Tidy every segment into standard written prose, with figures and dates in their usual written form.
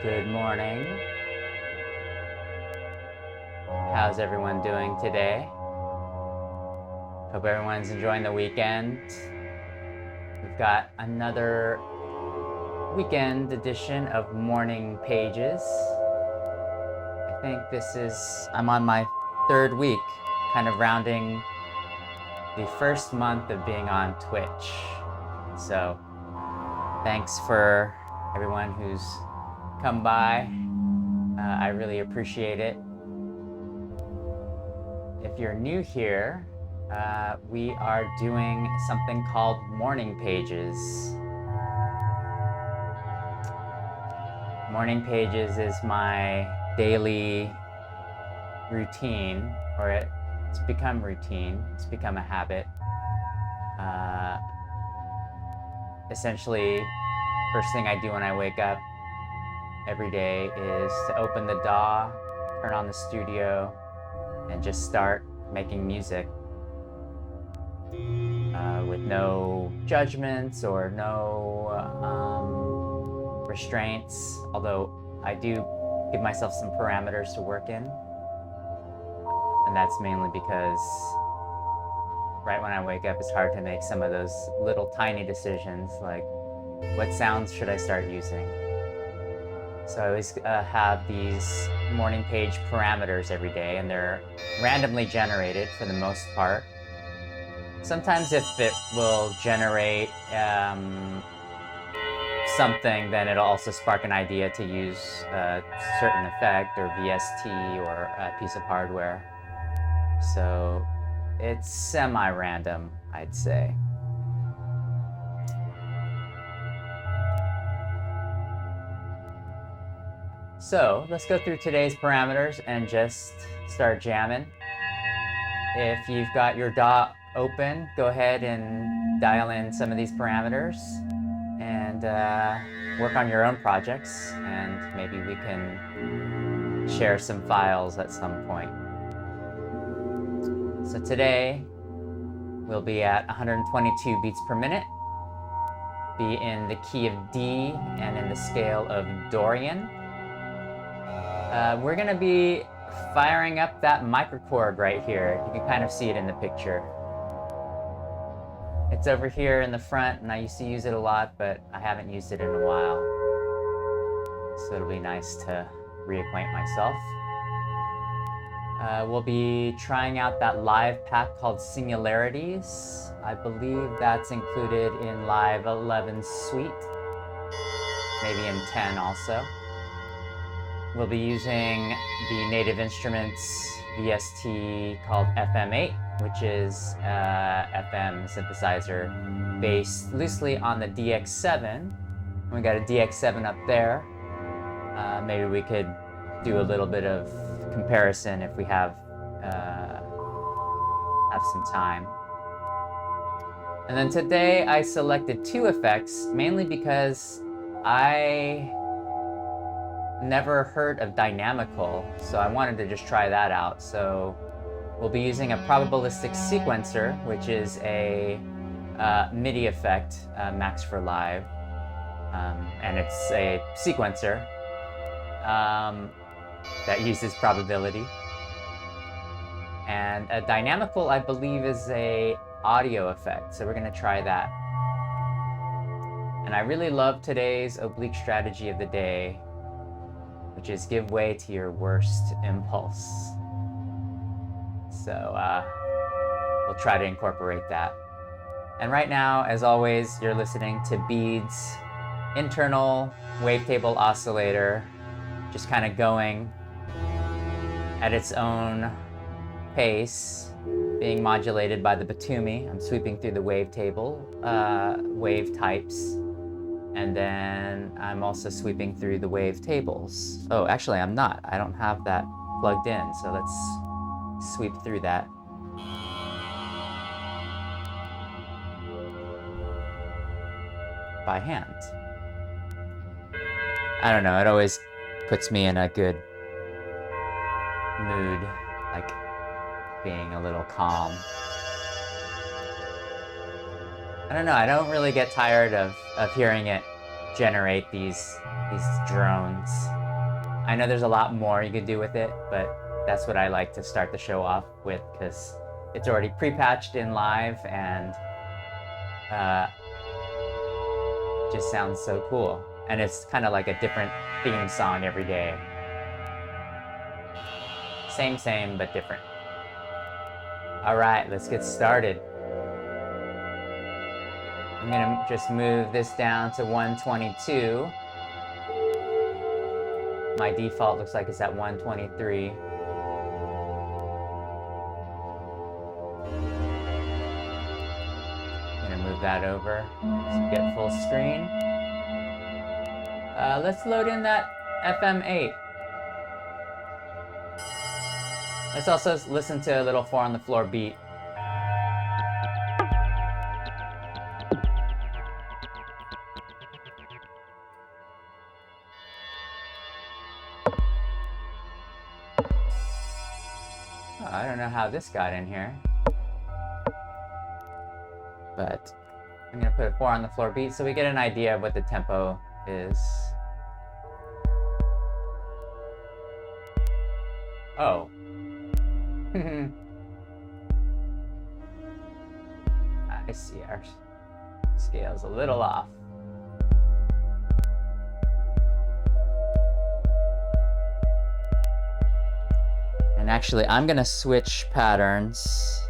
Good morning. How's everyone doing today? Hope everyone's enjoying the weekend. We've got another weekend edition of Morning Pages. I think I'm on my third week, kind of rounding the first month of being on Twitch. So thanks for everyone who's come by. I really appreciate it. If you're new here, we are doing something called Morning Pages. Morning Pages is my daily routine, or it's become routine, it's become a habit. Essentially, first thing I do when I wake up every day is to open the DAW, turn on the studio, and just start making music with no judgments or no restraints, although I do give myself some parameters to work in. And that's mainly because right when I wake up, it's hard to make some of those little tiny decisions, like what sounds should I start using? So I always have these morning page parameters every day, and they're randomly generated for the most part. Sometimes if it will generate something, then it'll also spark an idea to use a certain effect or VST or a piece of hardware. So it's semi-random, I'd say. So let's go through today's parameters and just start jamming. If you've got your DAW open, go ahead and dial in some of these parameters and work on your own projects, and maybe we can share some files at some point. So today we'll be at 122 beats per minute, be in the key of D and in the scale of Dorian. We're gonna be firing up that microKORG right here. You can kind of see it in the picture. It's over here in the front, and I used to use it a lot, but I haven't used it in a while. So it'll be nice to reacquaint myself. We'll be trying out that live pack called Singularities. I believe that's included in Live 11 Suite, maybe in 10 also. We'll be using the Native Instruments VST called FM8, which is FM synthesizer based loosely on the DX7. We got a DX7 up there. Maybe we could do a little bit of comparison if we have some time. And then today I selected two effects, mainly because I never heard of Dynamical, so I wanted to just try that out. So we'll be using a probabilistic sequencer, which is a MIDI effect, max for live, and it's a sequencer that uses probability. And a Dynamical, I believe, is a audio effect, so we're gonna try that. And I really love today's Oblique Strategy of the day, which is give way to your worst impulse. So we'll try to incorporate that. And right now, as always, you're listening to Bead's internal wavetable oscillator, just kind of going at its own pace, being modulated by the Batumi. I'm sweeping through the wavetable, wave types. And then I'm also sweeping through the wave tables. Oh, actually I'm not. I don't have that plugged in, so let's sweep through that. By hand. I don't know, it always puts me in a good mood, like being a little calm. I don't know, I don't really get tired of hearing it generate these drones. I know there's a lot more you could do with it, but that's what I like to start the show off with because it's already pre-patched in live and just sounds so cool. And it's kind of like a different theme song every day. Same, but different. All right, let's get started. I'm gonna just move this down to 122. My default looks like it's at 123. I'm gonna move that over so we get full screen. Let's load in that FM8. Let's also listen to a little 4 on the floor beat. Oh, I don't know how this got in here, but I'm gonna put a 4 on the floor beat so we get an idea of what the tempo is. Oh. I see our scale's a little off. And actually, I'm gonna switch patterns.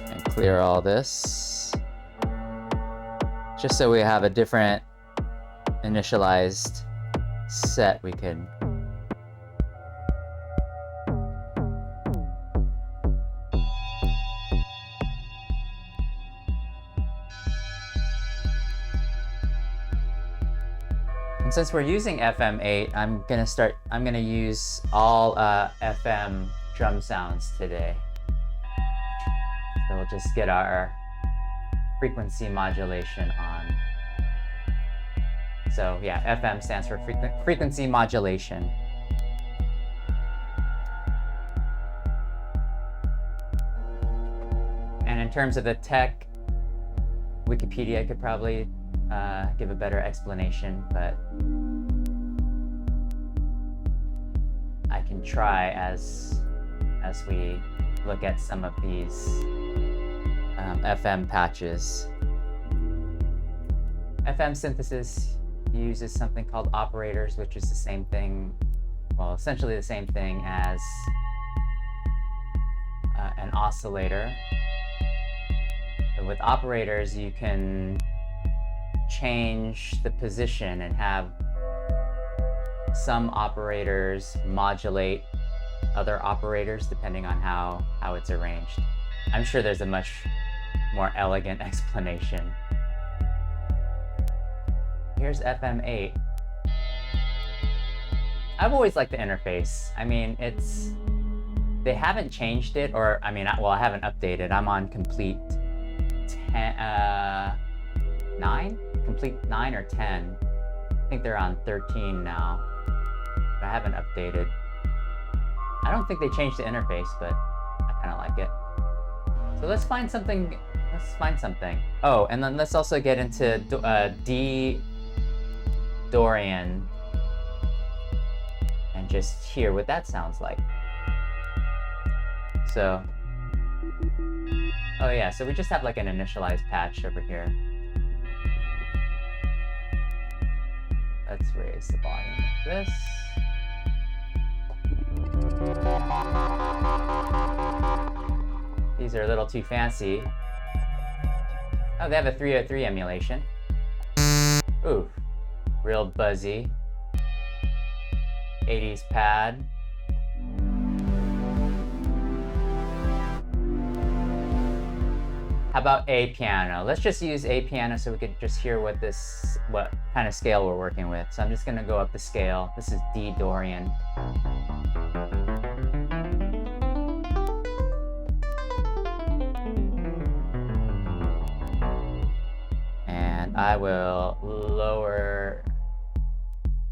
And clear all this. Just so we have a different initialized set we could. And since we're using FM8, I'm gonna use all FM drum sounds today. So we'll just get our frequency modulation on. So yeah, FM stands for frequency modulation. And in terms of the tech, Wikipedia could probably give a better explanation, but I can try as we look at some of these FM patches. FM synthesis uses something called operators, which is the same thing, well, essentially the same thing as an oscillator. But with operators, you can change the position and have some operators modulate other operators depending on how it's arranged. I'm sure there's a much more elegant explanation. Here's FM8. I've always liked the interface. I mean, they haven't changed it, or I mean, I haven't updated. I'm on complete 9? Complete 9 or 10. I think they're on 13 now, but I haven't updated. I don't think they changed the interface, but I kind of like it. So let's find something. Oh, and then let's also get into Dorian and just hear what that sounds like. So, oh yeah, so we just have like an initialized patch over here. Let's raise the volume like this. These are a little too fancy. Oh, they have a 303 emulation. Ooh, real buzzy. 80s pad. How about a piano? Let's just use a piano so we could just hear what kind of scale we're working with. So I'm just gonna go up the scale. This is D Dorian. And I will lower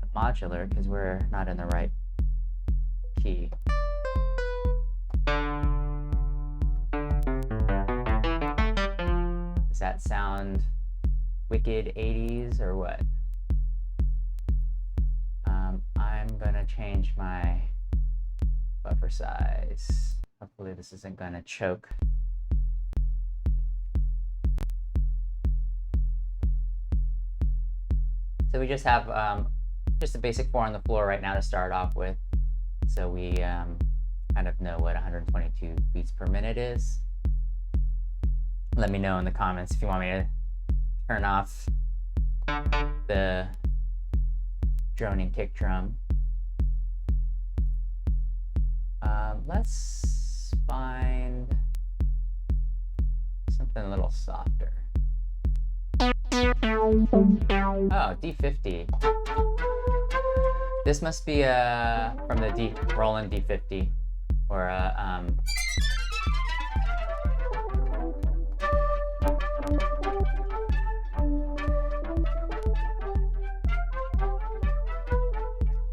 the modular because we're not in the right key. Does that sound wicked 80s or what? I'm gonna change my buffer size. Hopefully this isn't gonna choke. So we just have just a basic 4 on the floor right now to start off with. So we kind of know what 122 beats per minute is. Let me know in the comments if you want me to turn off the droning kick drum. Let's find something a little softer. Oh, D50. This must be from the Roland D50 or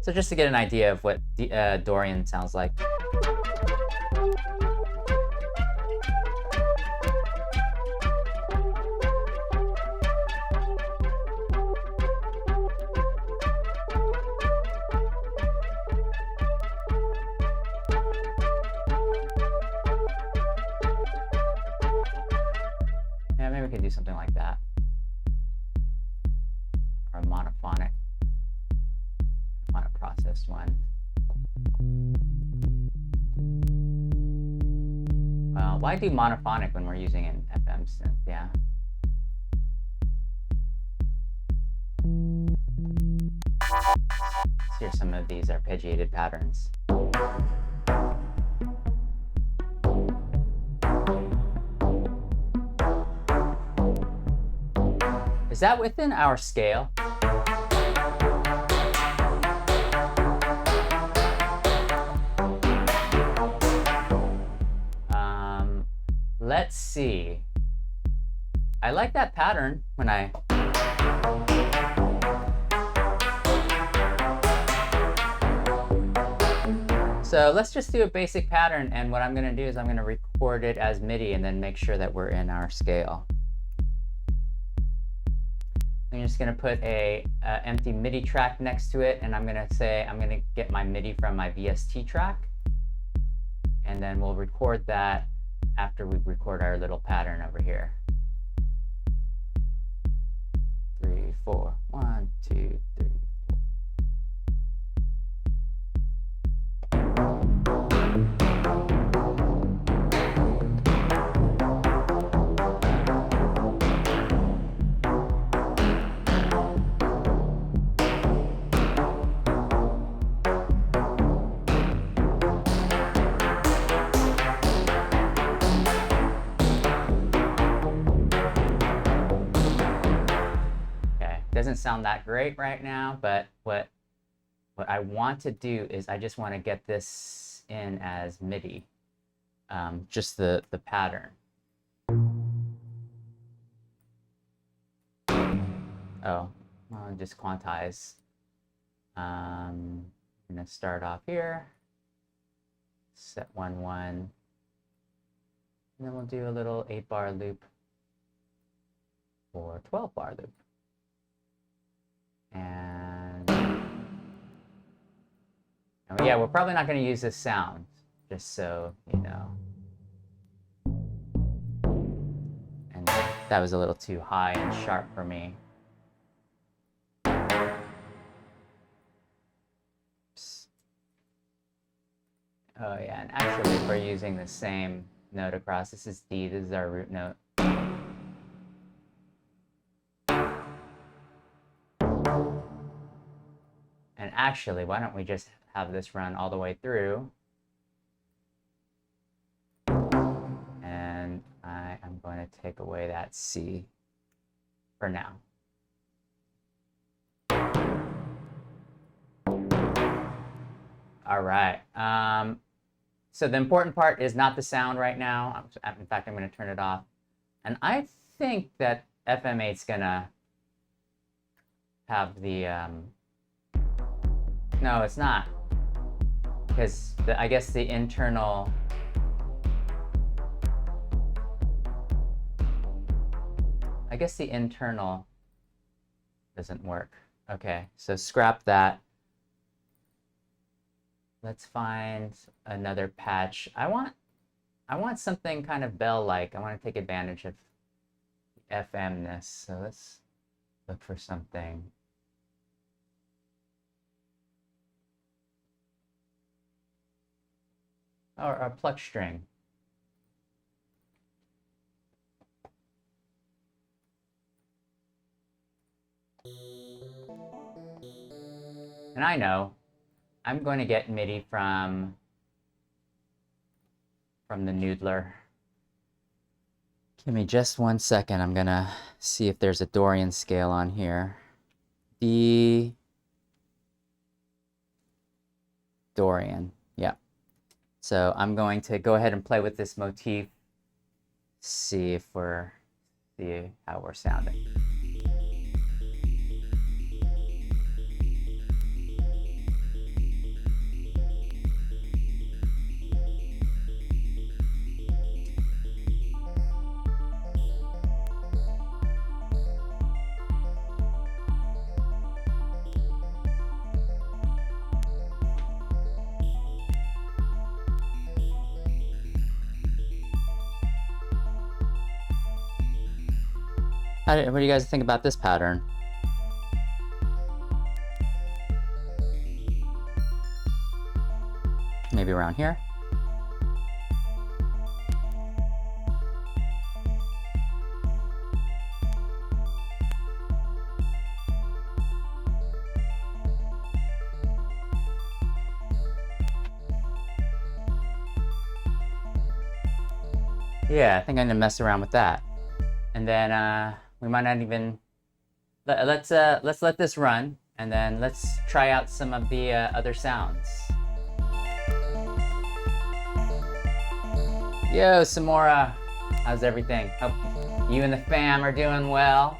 so just to get an idea of what Dorian sounds like. Yeah, maybe we could do something like that. Or a monophonic. Processed one. Well, why do monophonic when we're using an FM synth? Yeah. Let's hear some of these arpeggiated patterns. Is that within our scale? Let's see. I like that pattern when I... So let's just do a basic pattern, and what I'm going to do is I'm going to record it as MIDI and then make sure that we're in our scale. I'm just going to put a empty MIDI track next to it, and I'm going to say I'm going to get my MIDI from my VST track, and then we'll record that after we record our little pattern over here. 3, 4, 1, 2, 3. Doesn't sound that great right now, but what I want to do is I just want to get this in as MIDI, just the pattern. Oh, I'll just quantize. I'm gonna start off here, set 1 1, and then we'll do a little 8-bar loop or 12-bar loop. And yeah, we're probably not going to use this sound, just so you know. And that was a little too high and sharp for me. Oops. Oh yeah, and actually if we're using the same note across, this is D, this is our root note. And actually, why don't we just have this run all the way through? And I am going to take away that C for now. All right. So the important part is not the sound right now. In fact, I'm going to turn it off. And I think that FM8's going to have the... No, it's not. Because I guess the internal... Doesn't work. Okay, so scrap that. Let's find another patch. I want something kind of bell-like. I want to take advantage of FM-ness. So let's look for something. Or a pluck string. And I know I'm going to get MIDI from the noodler. Give me just 1 second. I'm gonna see if there's a Dorian scale on here. D Dorian, yeah. So I'm going to go ahead and play with this motif. See how we're sounding. What do you guys think about this pattern? Maybe around here? Yeah, I think I'm gonna mess around with that. And then we might not even let's let this run, and then let's try out some of the other sounds. Yo, Samora, how's everything? Hope you and the fam are doing well.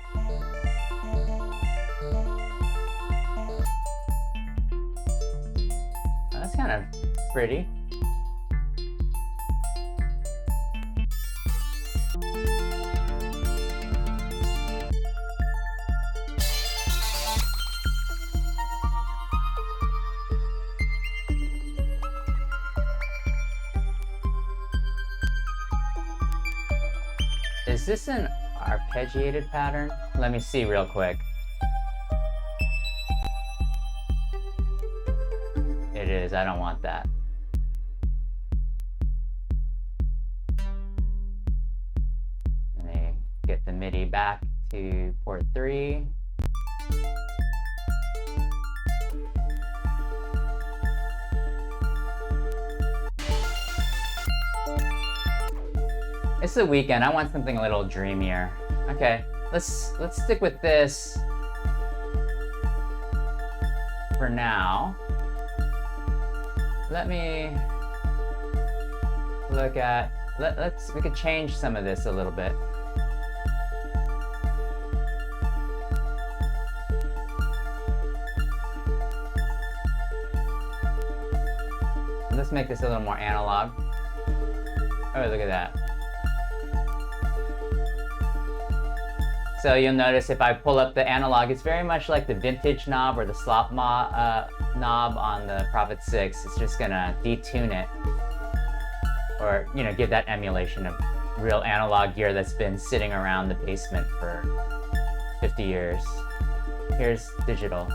Oh, that's kind of pretty. Is this an arpeggiated pattern? Let me see real quick. It is, I don't want that. Let me get the MIDI back to port 3. It's the weekend. I want something a little dreamier. Okay, let's stick with this for now. Let me look at we could change some of this a little bit. Let's make this a little more analog. Oh, look at that. So you'll notice if I pull up the analog, it's very much like the vintage knob or the slop knob on the Prophet 6. It's just gonna detune it, or give that emulation of real analog gear that's been sitting around the basement for 50 years. Here's digital.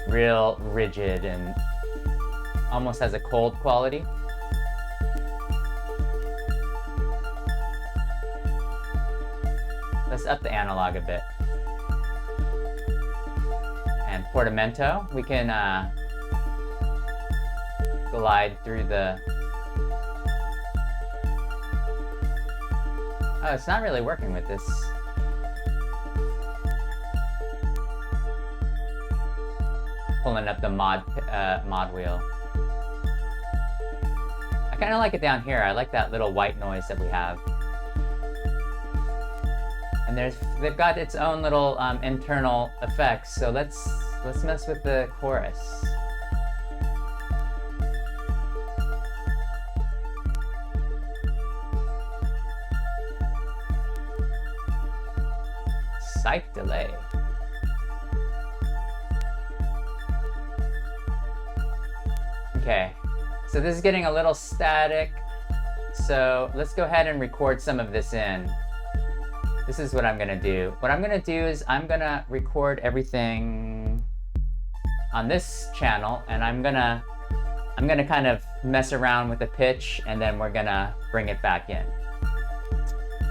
Real rigid and almost has a cold quality. Let's up the analog a bit. And portamento, we can glide through the... Oh, it's not really working with this. Pulling up the mod wheel. I kind of like it down here. I like that little white noise that we have. And they've got its own little internal effects. So let's mess with the chorus. Psych delay. Okay, so this is getting a little static. So let's go ahead and record some of this in. This is what I'm gonna do. What I'm gonna do is I'm gonna record everything on this channel, and I'm gonna kind of mess around with the pitch, and then we're gonna bring it back in.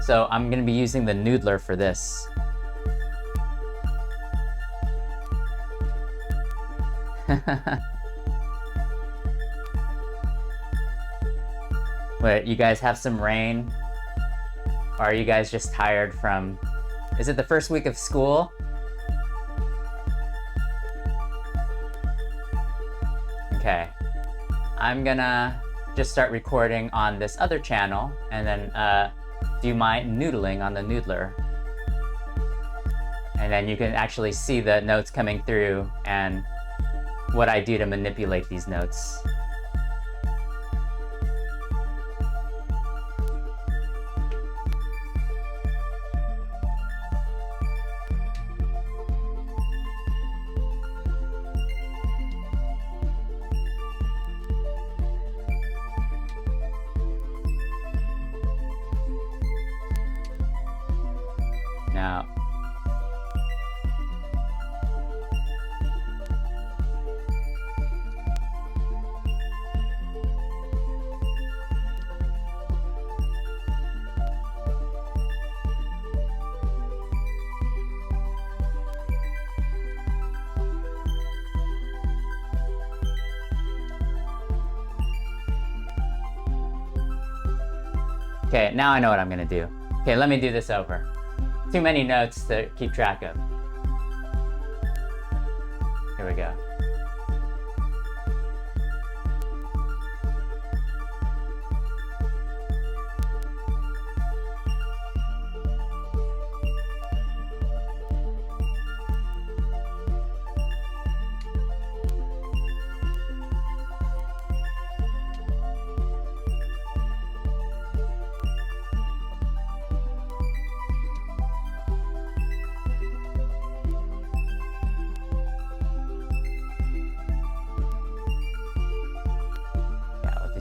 So I'm gonna be using the noodler for this. Wait, you guys have some rain? Or are you guys just tired from... Is it the first week of school? Okay. I'm gonna just start recording on this other channel and then do my noodling on the noodler. And then you can actually see the notes coming through and what I do to manipulate these notes. Now, okay, now I know what I'm gonna do. Okay, let me do this over. Too many notes to keep track of. Here we go.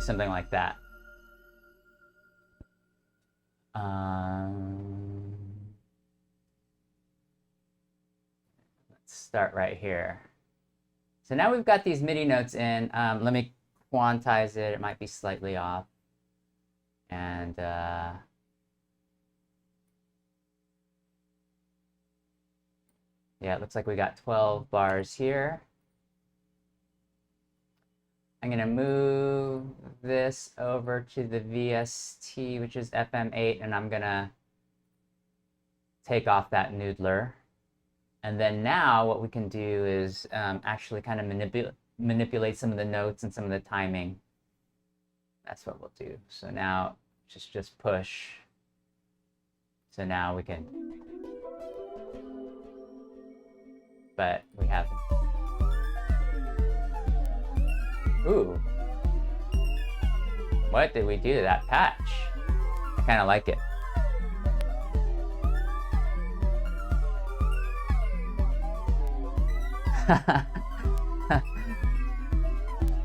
Something like that. Let's start right here. So now we've got these MIDI notes in. Let me quantize it. It might be slightly off. And yeah, it looks like we got 12 bars here. I'm gonna move this over to the VST, which is FM8, and I'm gonna take off that noodler. And then now what we can do is actually kind of manipulate some of the notes and some of the timing. That's what we'll do. So now just push. So now we can, but we have. Ooh. What did we do to that patch? I kind of like it.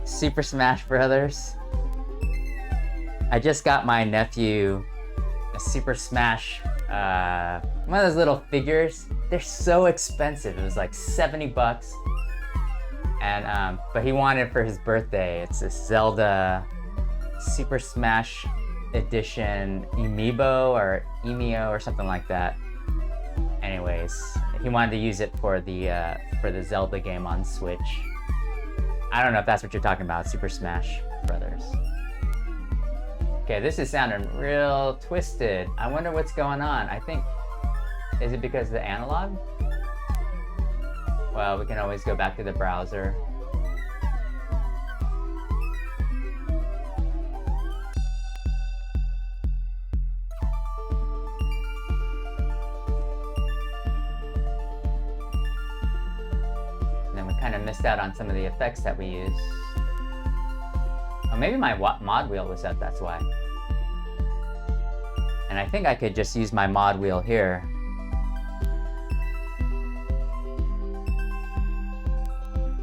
Super Smash Brothers. I just got my nephew a Super Smash, one of those little figures. They're so expensive. It was like 70 bucks. And but he wanted it for his birthday. It's a Zelda Super Smash Edition Amiibo or Emio or something like that. Anyways, he wanted to use it for the Zelda game on Switch. I don't know if that's what you're talking about, Super Smash Brothers. Okay, this is sounding real twisted. I wonder what's going on. I think, is it because of the analog? Well, we can always go back to the browser. And then we kind of missed out on some of the effects that we use. Oh, maybe my mod wheel was set, that's why. And I think I could just use my mod wheel here.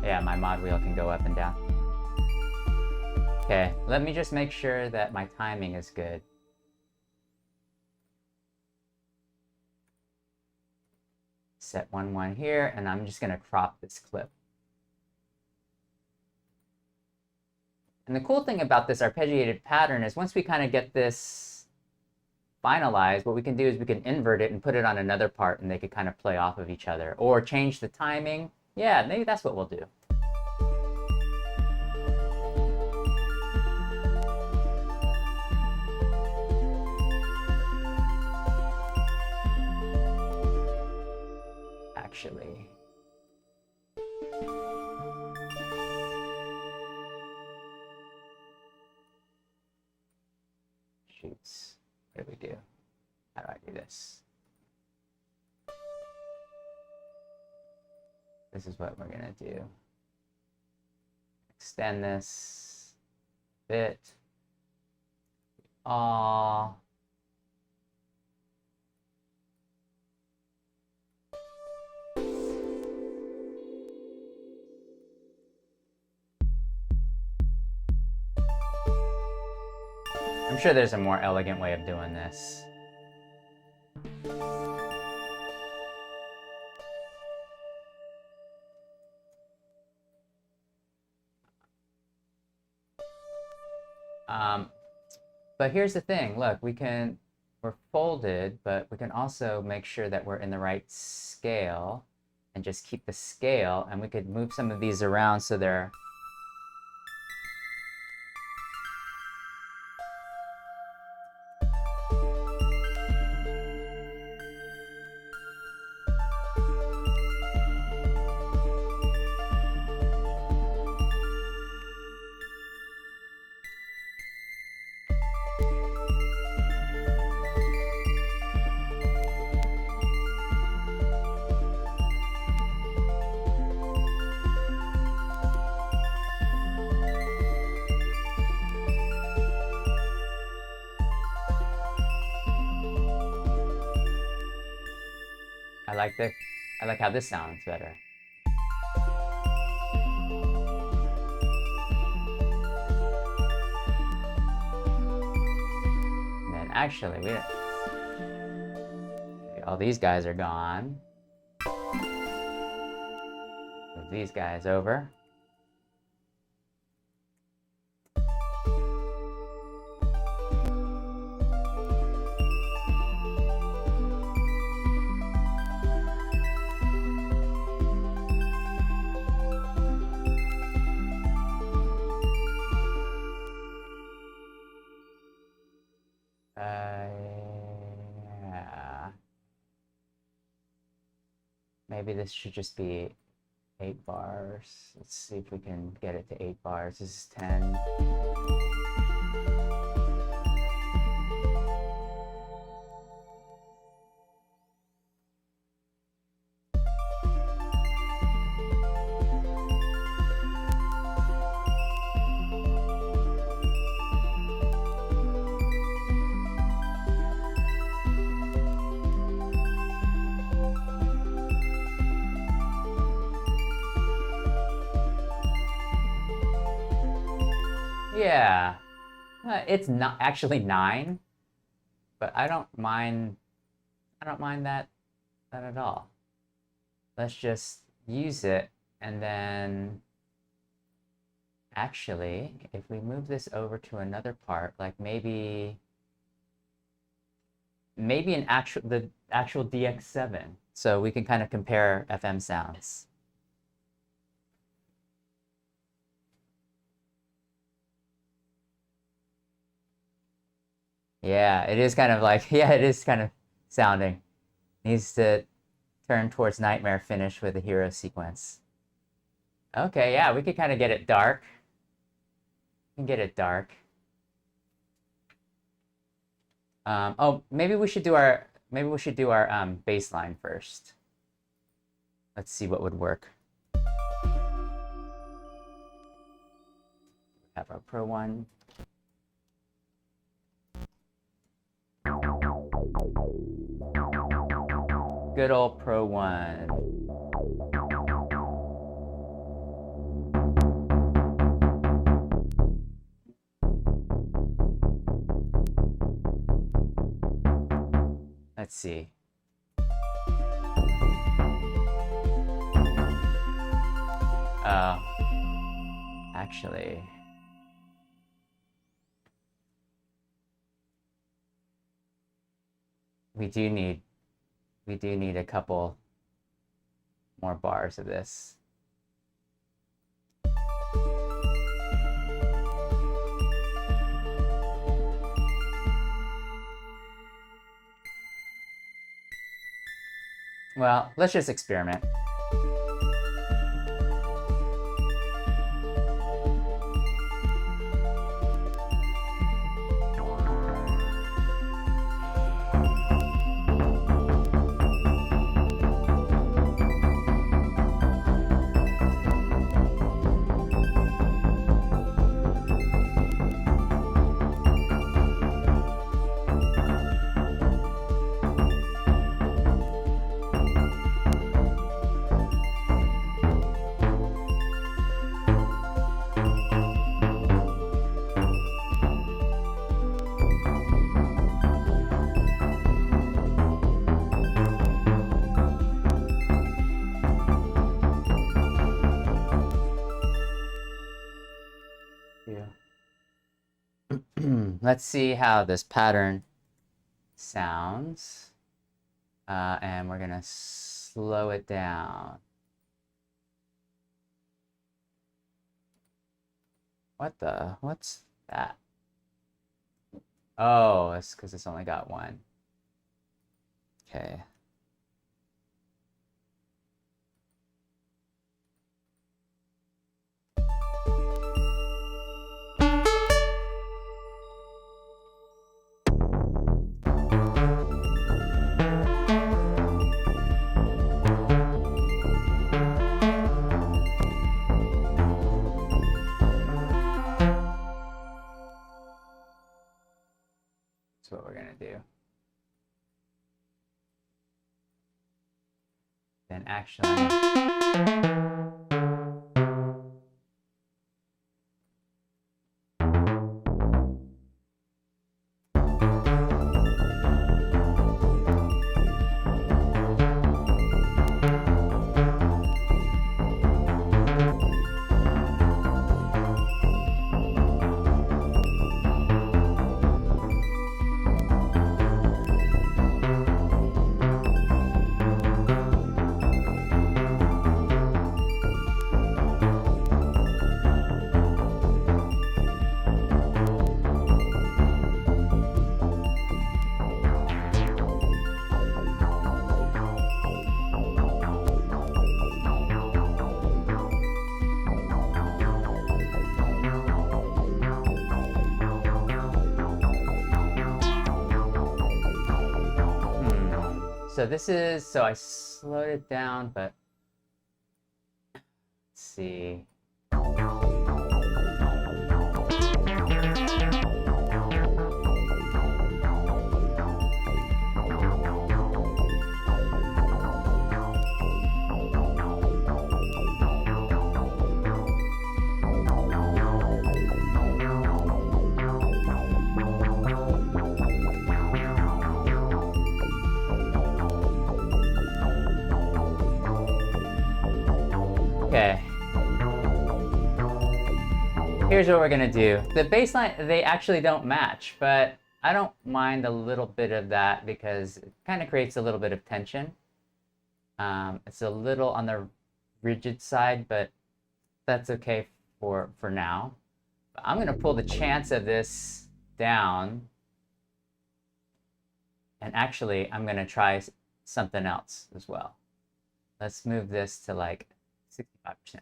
Yeah, my mod wheel can go up and down. Okay, let me just make sure that my timing is good. Set 1-1 here, and I'm just gonna crop this clip. And the cool thing about this arpeggiated pattern is once we kind of get this finalized, what we can do is we can invert it and put it on another part, and they could kind of play off of each other. Or change the timing. Yeah, maybe that's what we'll do. Actually. Shoots. What do we do? How do I do this? This is what we're gonna do. Extend this a bit. All. I'm sure there's a more elegant way of doing this. But here's the thing, look, we're folded, but we can also make sure that we're in the right scale and just keep the scale, and we could move some of these around so they're I like how this sounds better. And then actually, all these guys are gone. Move these guys over. Yeah. Maybe this should just be 8 bars. Let's see if we can get it to 8 bars. This is 10. Yeah, it's not actually 9, but I don't mind that at all. Let's just use it, and then actually, if we move this over to another part, like maybe the actual DX7, so we can kind of compare FM sounds. Yeah, it is kind of like, yeah, it is kind of sounding. Needs to turn towards Nightmare finish with a hero sequence. Okay, yeah, we could kind of get it dark. We can get it dark. Oh, maybe we should do our bass line first. Let's see what would work. Have our Pro 1. Good old Pro 1. Let's see. Actually, we do need a couple more bars of this. Well, let's just experiment. Let's see how this pattern sounds. And we're gonna slow it down. What's that? Oh, it's because it's only got one. Okay. What we're gonna do. Then actually, so this is, so I slowed it down, but let's see. Okay. Here's what we're gonna do. The bass line, they actually don't match, but I don't mind a little bit of that because it kind of creates a little bit of tension. It's a little on the rigid side, but that's okay for now. But I'm gonna pull the chance of this down, and actually I'm gonna try something else as well. Let's move this to like 65%.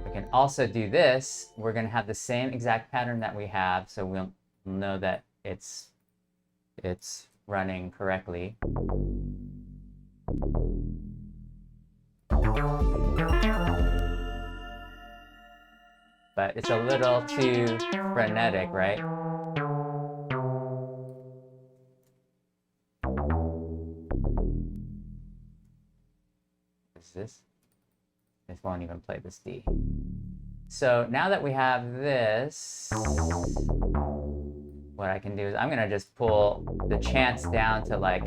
We can also do this. We're going to have the same exact pattern that we have, so we'll know that it's running correctly. But it's a little too frenetic, right? This won't even play this D. So now that we have this, what I can do is I'm gonna just pull the chance down to like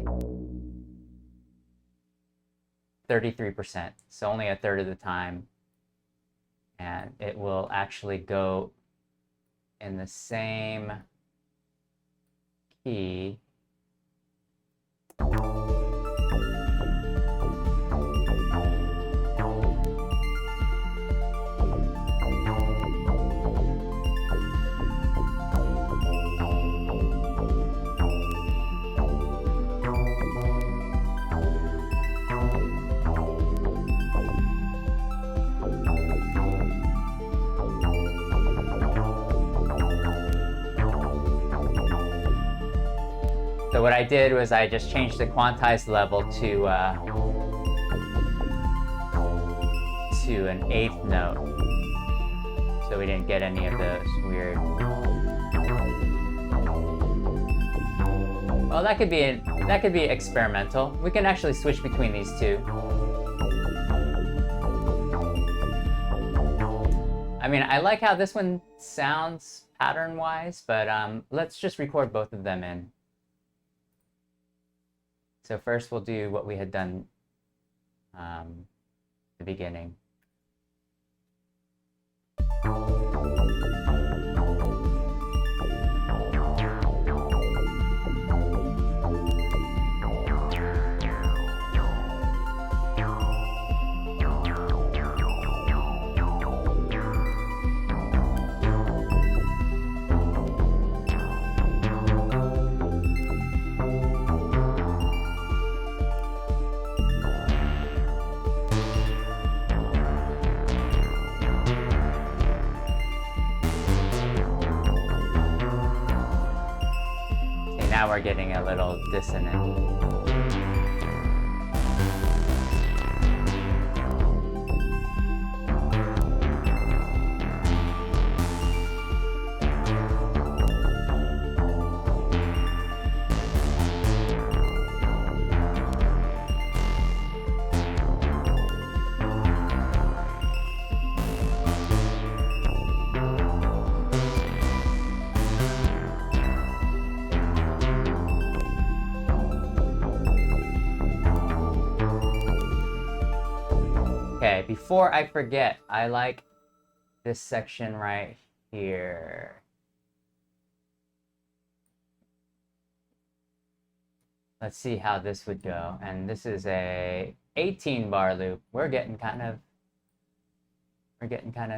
33%, so only a third of the time. And it will actually go in the same key. So what I did was I just changed the quantized level to an 8th note, so we didn't get any of those weird. Well, that could be experimental. We can actually switch between these two. I mean, I like how this one sounds pattern-wise, but let's just record both of them in. So first we'll do what we had done at the beginning. Now we're getting a little dissonant. Okay, before I forget, I like this section right here. Let's see how this would go. And this is a 18 bar loop. We're getting kind of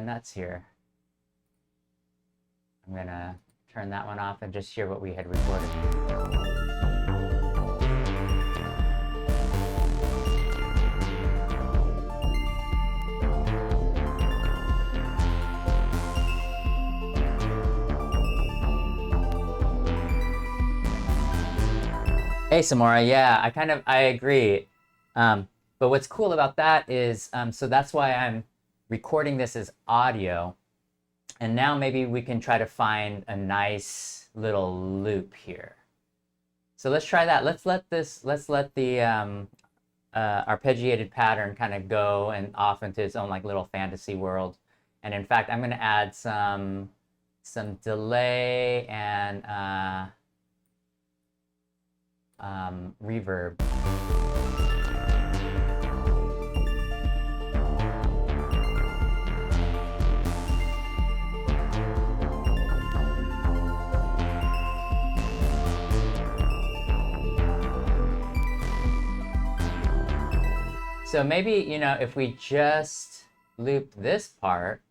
nuts here. I'm gonna turn that one off and just hear what we had recorded. Hey, Samora, yeah, I agree. But what's cool about that is, so that's why I'm recording this as audio. And now maybe we can try to find a nice little loop here. So let's try that. Let's let the arpeggiated pattern kind of go and off into its own like little fantasy world. And in fact, I'm gonna add some delay and reverb. So maybe, you know, if we just looped this part,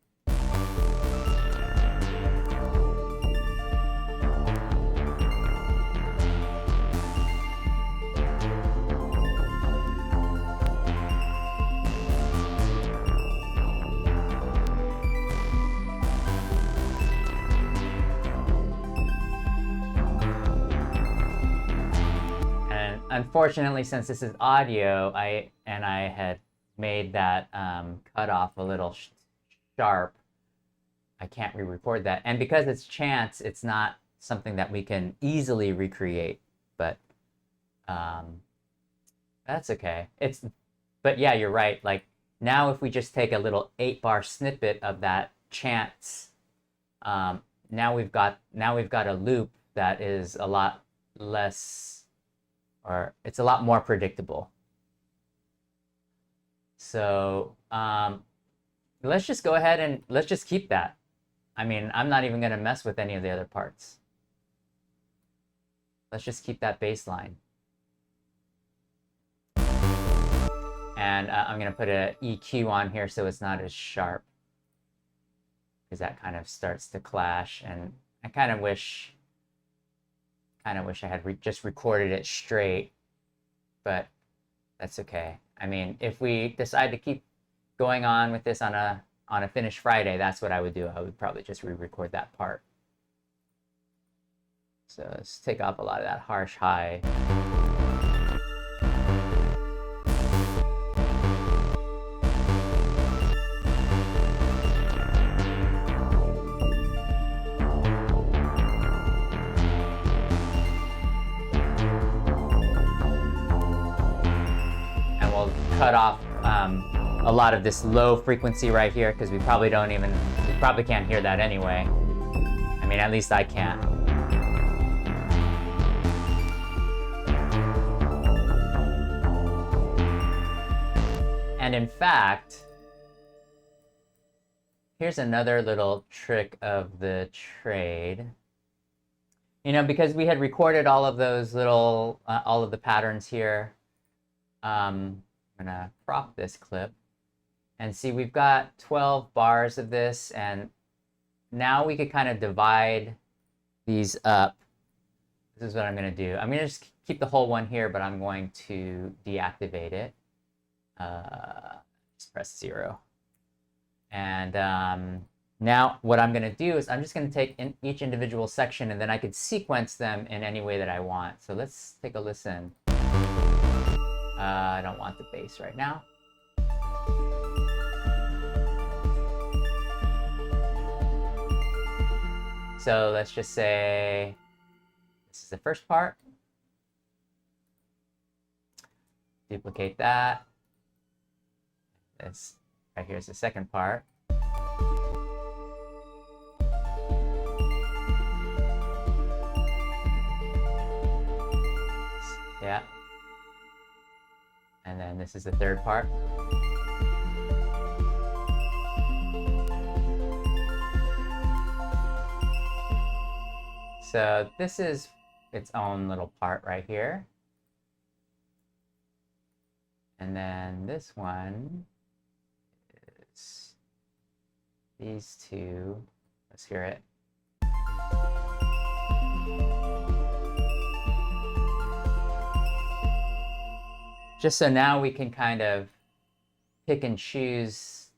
unfortunately, since this is audio, I had made that cutoff a little sharp. I can't re-record that, and because it's chance, it's not something that we can easily recreate. But that's okay. But yeah, you're right. Like now, if we just take a little 8-bar snippet of that chants. Now we've got a loop that is a lot less, or it's a lot more predictable. So let's just go ahead and let's just keep that. I mean, I'm not even going to mess with any of the other parts. Let's just keep that bass line. And I'm going to put an EQ on here so it's not as sharp, because that kind of starts to clash. And I kind of wish I had just recorded it straight, but that's okay. I mean, if we decide to keep going on with this on a finished Friday, that's what I would do. I would probably just re-record that part. So let's take off a lot of that harsh high. And we'll cut off a lot of this low frequency right here, because we probably can't hear that anyway. I mean, at least I can't. And in fact, here's another little trick of the trade. You know, because we had recorded all of those little, all of the patterns here, I'm gonna crop this clip. And see, we've got 12 bars of this, and now we could kind of divide these up. This is what I'm going to do. I'm going to just keep the whole one here, but I'm going to deactivate it. Just press 0. And now what I'm going to do is I'm just going to take each individual section, and then I could sequence them in any way that I want. So let's take a listen. I don't want the bass right now. So let's just say this is the first part. Duplicate that. This right here is the second part. Yeah. And then this is the third part. So this is its own little part right here. And then this one is these two. Let's hear it. Just so now we can kind of pick and choose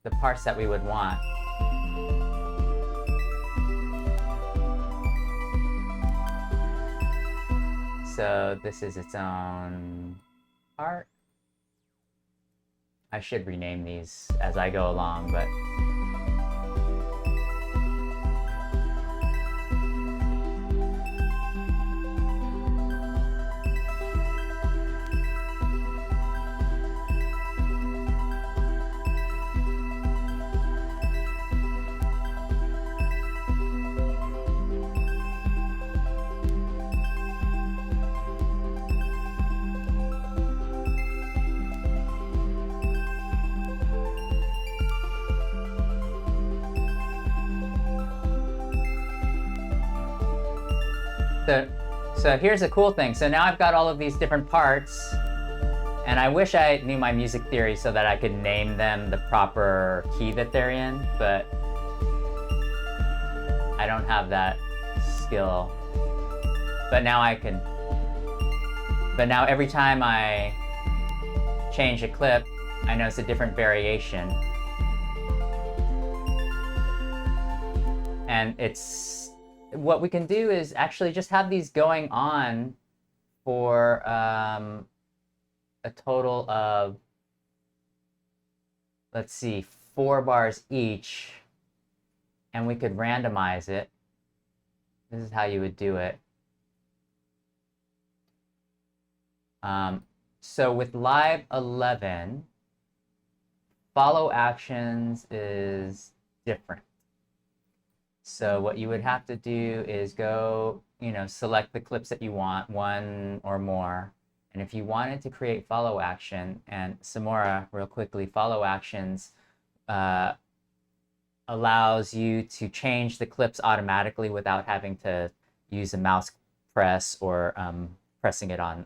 the parts that we would want. So this is its own part. I should rename these as I go along, but So here's a cool thing. So now I've got all of these different parts, and I wish I knew my music theory so that I could name them the proper key that they're in, but I don't have that skill. But now I can. But now every time I change a clip, I know it's a different variation. And what we can do is actually just have these going on for a total of, let's see, 4 bars each, and we could randomize it. This is how you would do it. So with Live 11, follow actions is different. So what you would have to do is go, select the clips that you want, one or more. And if you wanted to create follow action, and Samora, real quickly, follow actions allows you to change the clips automatically without having to use a mouse press or pressing it on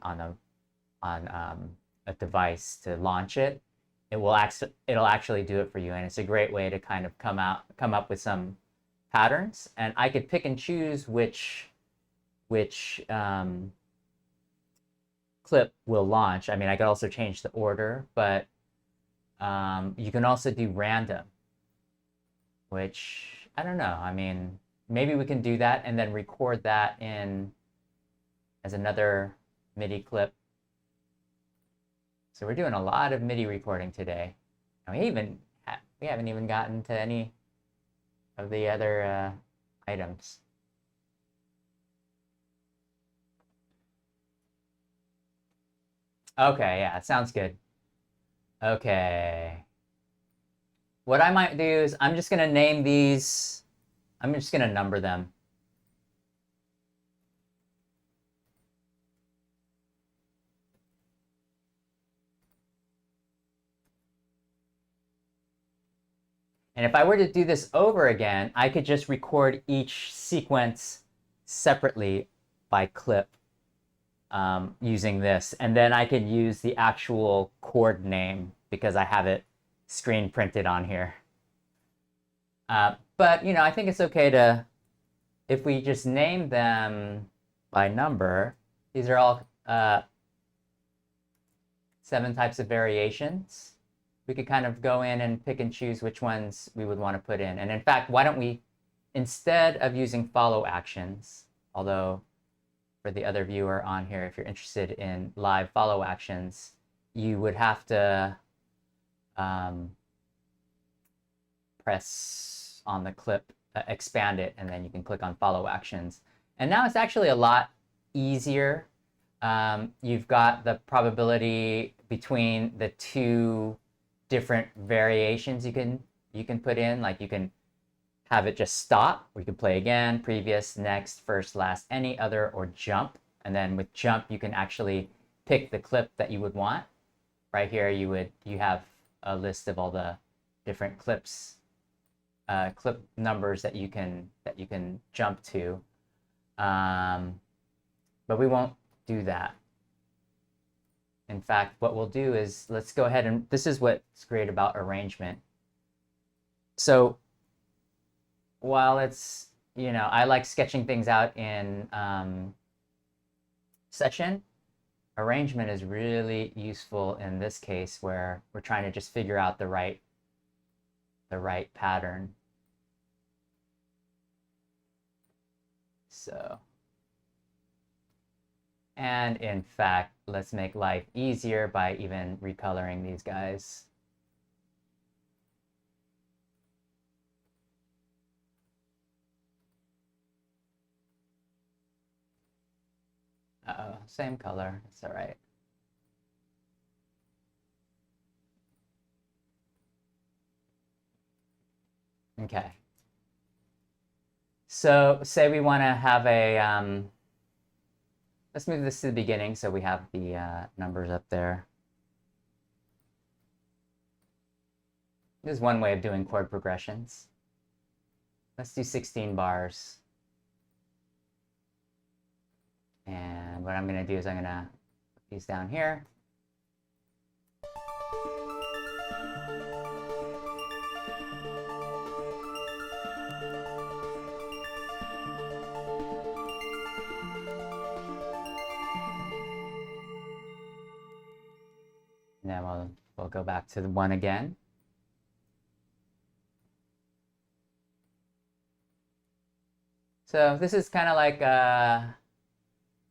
a device to launch it. It'll actually do it for you, and it's a great way to kind of come up with some patterns. And I could pick and choose which clip will launch. I mean, I could also change the order, but you can also do random, which I don't know. I mean, maybe we can do that and then record that in as another MIDI clip. So we're doing a lot of MIDI recording today. And we haven't even gotten to any of the other items. Okay, yeah, it sounds good. Okay. What I might do is I'm just going to name these. I'm just going to number them. And if I were to do this over again, I could just record each sequence separately by clip using this. And then I could use the actual chord name because I have it screen printed on here. But, I think it's okay to, if we just name them by number, these are all 7 types of variations. We could kind of go in and pick and choose which ones we would want to put in. And in fact, why don't we, instead of using follow actions, although for the other viewer on here, if you're interested in live follow actions, you would have to press on the clip, expand it, and then you can click on follow actions. And now it's actually a lot easier. You've got the probability between the 2 different variations you can put in. Like you can have it just stop, or you can play again, previous, next, first, last, any other, or jump. And then with jump, you can actually pick the clip that you would want. Right here, you have a list of all the different clips, clip numbers that you can jump to. But we won't do that. In fact, what we'll do is, let's go ahead and, this is what's great about arrangement. So while it's, I like sketching things out in session, arrangement is really useful in this case where we're trying to just figure out the right pattern. So, and in fact, let's make life easier by even recoloring these guys. Uh-oh, same color, it's all right. Okay. So say we want to have a, let's move this to the beginning so we have the numbers up there. This is one way of doing chord progressions. Let's do 16 bars. And what I'm going to do is I'm going to put these down here. And then we'll go back to the 1 again. So this is kind of like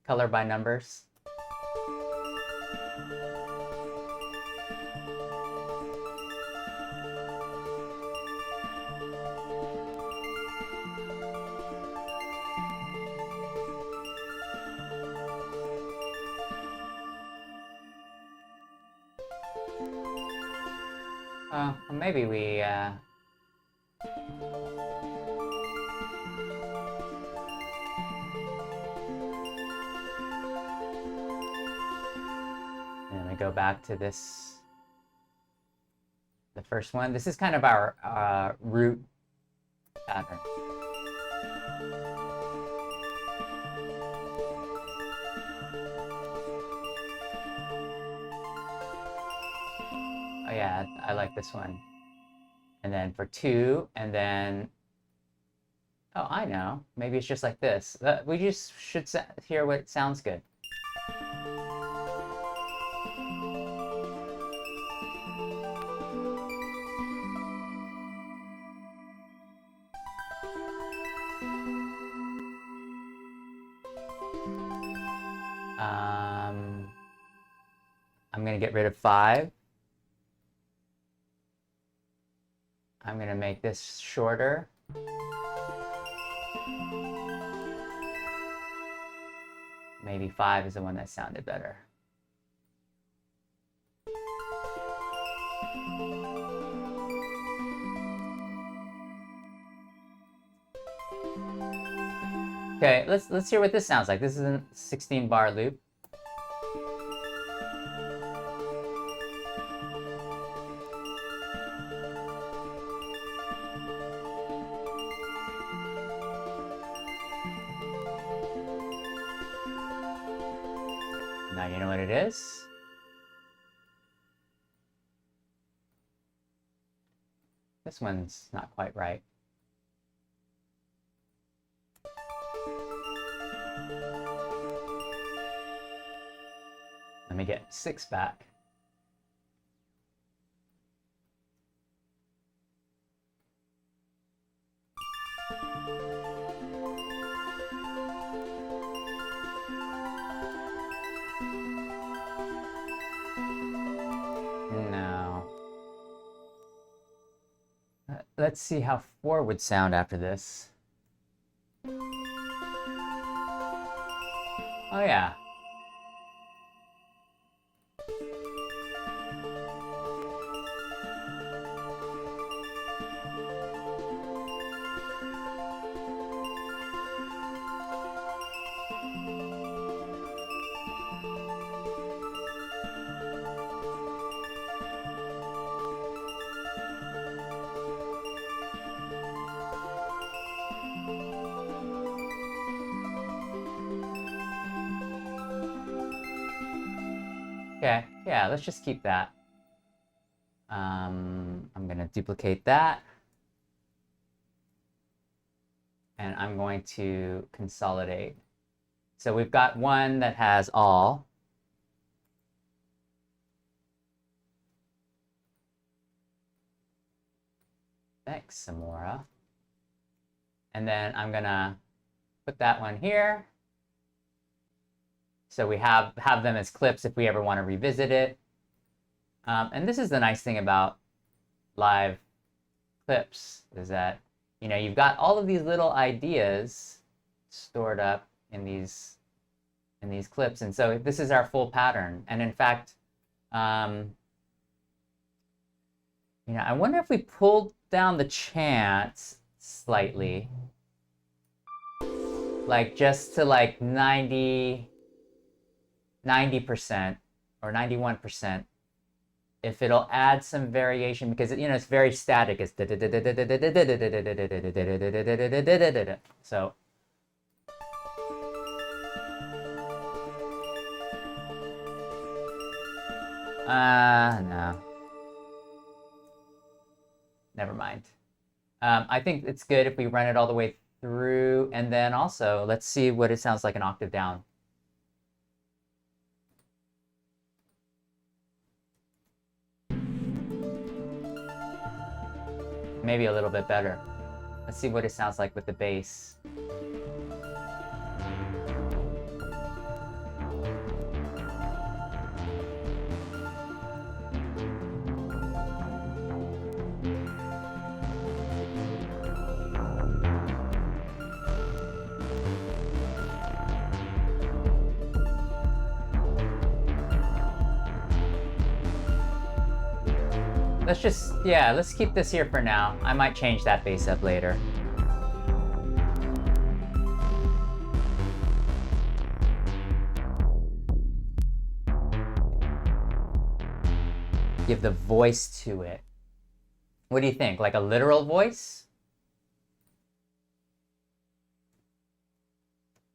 color by numbers. Maybe we go back to this, the first one. This is kind of our root pattern. Oh yeah, I like this one. And then for 2, and then, oh, I know. Maybe it's just like this. We just should hear what sounds good. I'm going to get rid of 5. I'm going to make this shorter. Maybe 5 is the one that sounded better. Okay, let's hear what this sounds like. This is a 16-bar loop. Now you know what it is. This one's not quite right. Let me get 6 back. No. Let's see how 4 would sound after this. Oh yeah. Okay, yeah, let's just keep that. I'm gonna duplicate that. And I'm going to consolidate. So we've got one that has all. Thanks, Samora. And then I'm gonna put that one here. So we have them as clips if we ever want to revisit it. And this is the nice thing about live clips, is that, you know, you've got all of these little ideas stored up in these clips. And so this is our full pattern. And in fact, you know, I wonder if we pulled down the chants slightly, like just to like 90% or 91%, if it'll add some variation, because, you know, it's very static. It's so no, never mind. I think it's good if we run it all the way through, and then also let's see what it sounds like an octave down. Maybe a little bit better. Let's see what it sounds like with the bass. Let's keep this here for now. I might change that bass up later. give the voice to it. What do you think? Like a literal voice?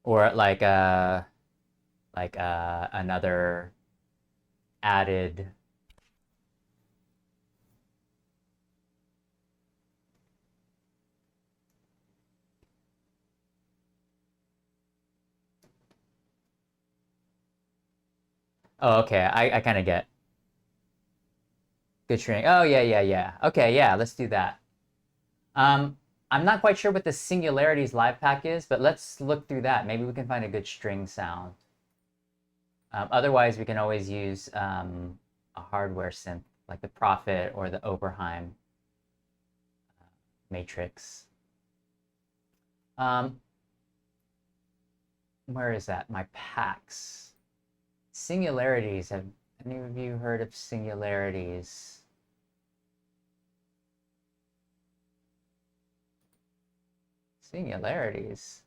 Or like another added Oh, okay. I kind of get. Good string. Oh, yeah. Okay, yeah, let's do that. I'm not quite sure what the Singularities live pack is, but let's look through that. Maybe we can find a good string sound. Otherwise, we can always use a hardware synth, like the Prophet or the Oberheim Matrix. Where is that? My packs. Singularities. Have any of you heard of Singularities? Singularities.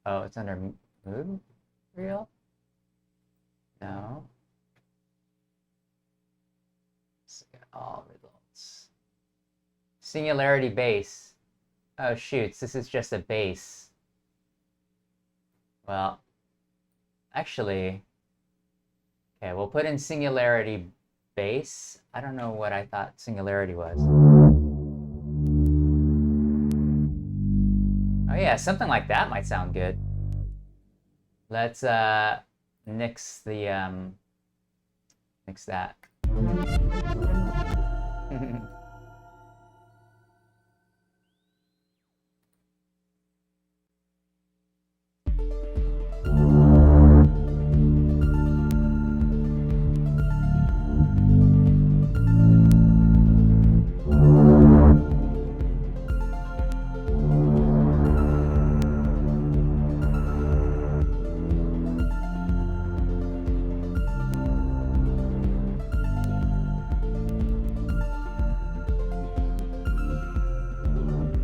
Oh, it's under mood reel? No. Let's get all results. Singularity bass. Oh, shoots. This is just a bass. Well, actually, okay, we'll put in Singularity bass. I don't know what I thought Singularity was. Oh yeah, something like that might sound good. Let's nix the nix that.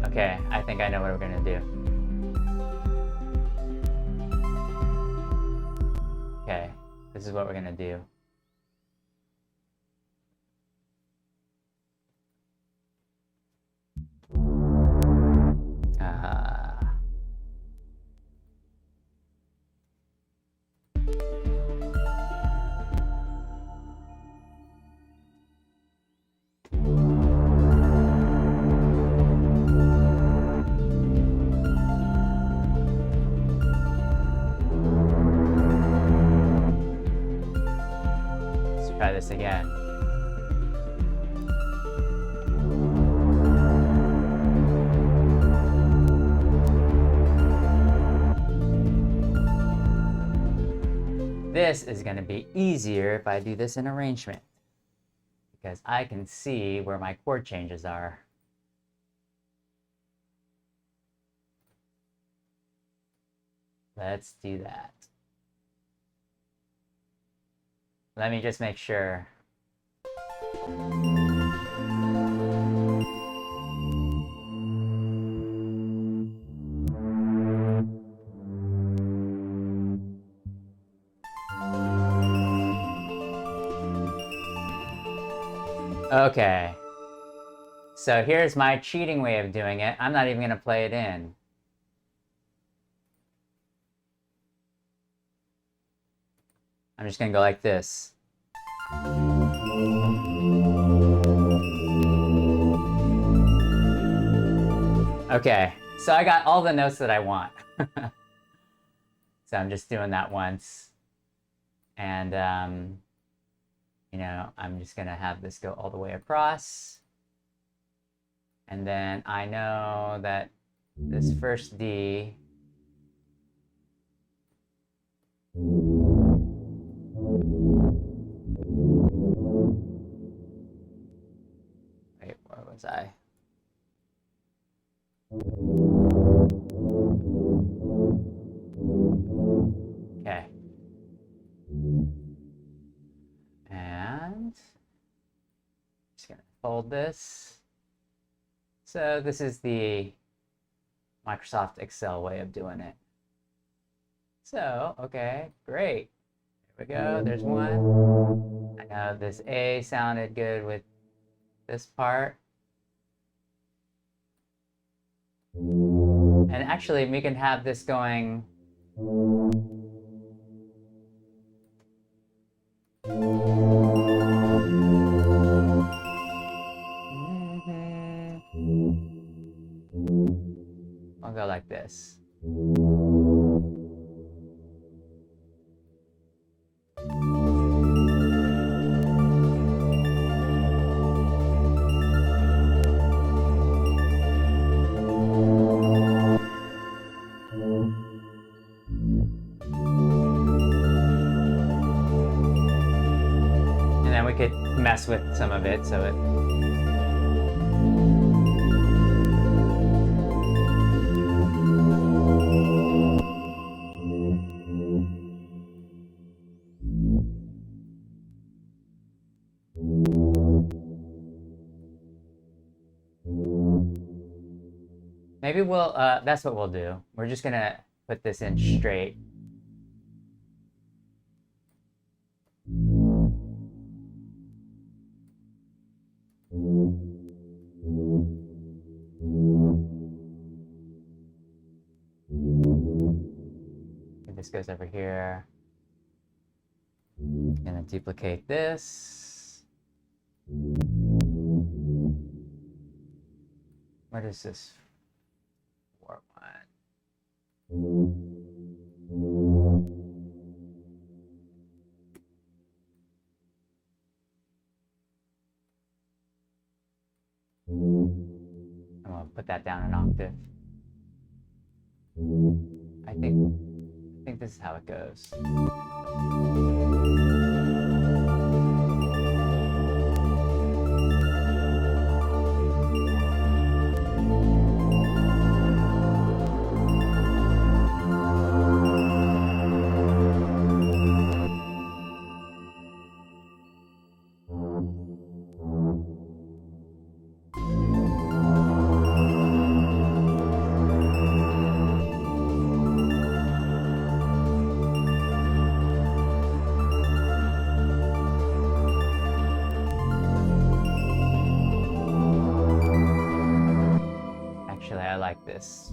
Okay, I think I know what we're gonna do. Okay, this is what we're gonna do. Try this again. This is going to be easier if I do this in arrangement, because I can see where my chord changes are. Let's do that. Let me just make sure. Okay. So here's my cheating way of doing it. I'm not even going to play it in. I'm just going to go like this. Okay, so I got all the notes that I want. So I'm just doing that once. And, you know, I'm just going to have this go all the way across. And then I know that this first D wait, where was I? Okay. And just gonna fold this. So this is the Microsoft Excel way of doing it. So, okay, great. we go, there's one. I know this A sounded good with this part. And actually, we can have this going. I'll go like this. And then we could mess with some of it so it maybe we'll, that's what we'll do. We're just gonna put this in straight. And this goes over here. And then duplicate this. What is this? 4-1. I'm gonna put that down an octave. I think this is how it goes. I like this.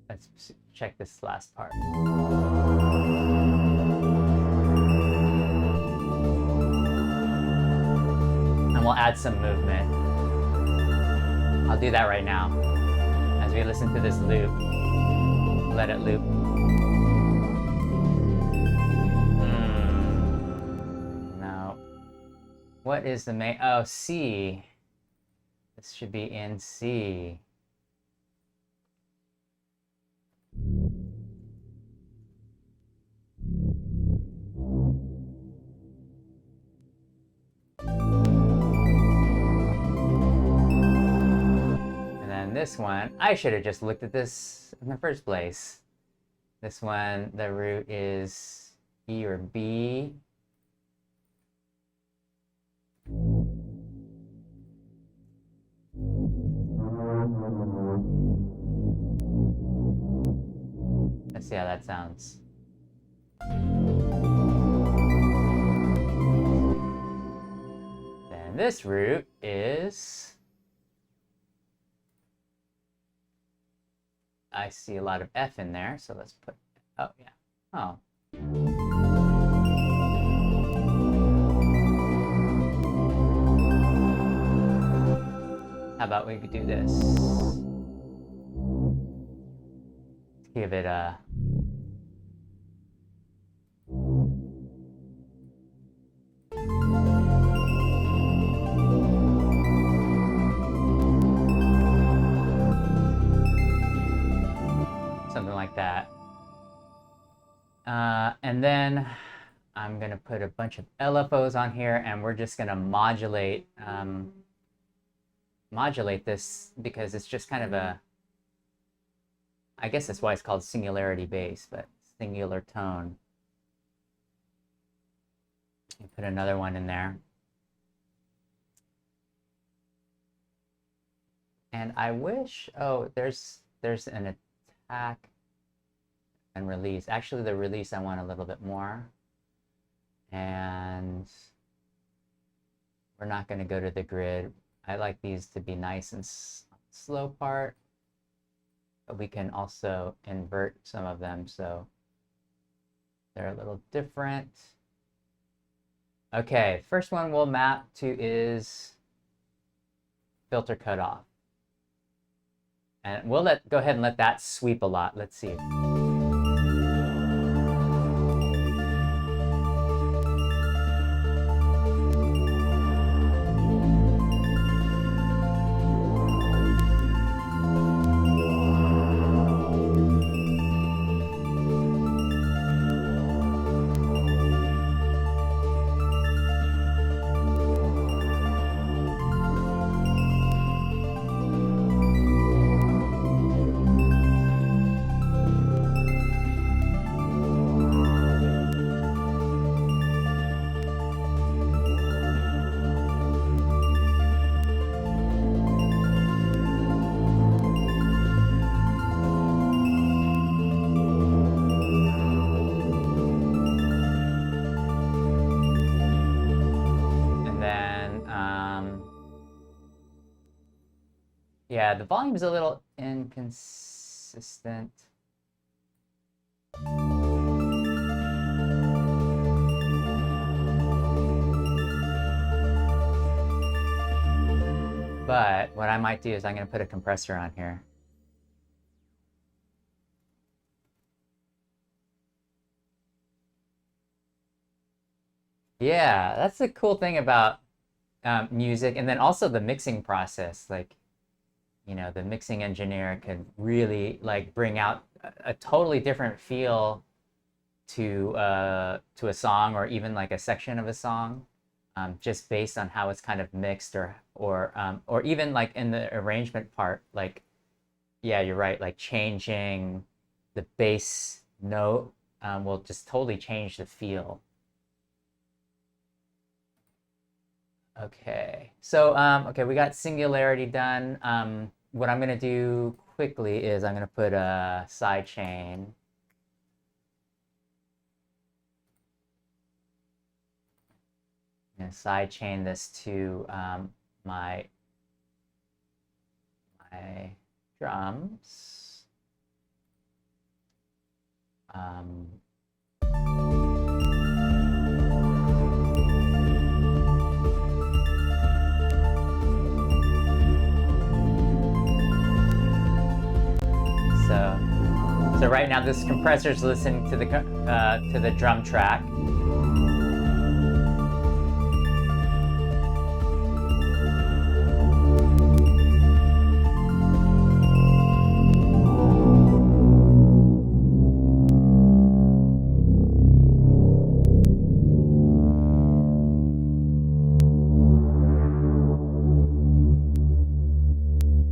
Let's check this last part. And we'll add some movement. I'll do that right now. As we listen to this loop, let it loop. No. What is the main? Oh, C. This should be in C. This one, I should have just looked at this in the first place. This one, the root is E or B. Let's see how that sounds. Then this root is, I see a lot of F in there, so let's put, oh yeah, oh. How about we could do this? Give it a, like that. And then I'm gonna put a bunch of LFOs on here, and we're just gonna modulate this because it's just kind of a, I guess that's why it's called singularity bass, but singular tone. You put another one in there. And I wish, oh, there's an attack and release. Actually, the release I want a little bit more. And we're not going to go to the grid. I like these to be nice and slow part. But we can also invert some of them so they're a little different. Okay, first one we'll map to is filter cutoff. And we'll go ahead and let that sweep a lot. Let's see. Yeah, the volume's a little inconsistent. But what I might do is I'm going to put a compressor on here. Yeah, that's the cool thing about music, and then also the mixing process. Like, you know, the mixing engineer can really like bring out a totally different feel to a song, or even like a section of a song, just based on how it's kind of mixed, or even like in the arrangement part. Like, yeah, you're right. Like changing the bass note will just totally change the feel. Okay, so okay, we got singularity done. What I'm gonna do quickly is I'm gonna put a side chain. I'm gonna side chain this to my drums. So right now this compressor's listening to the drum track.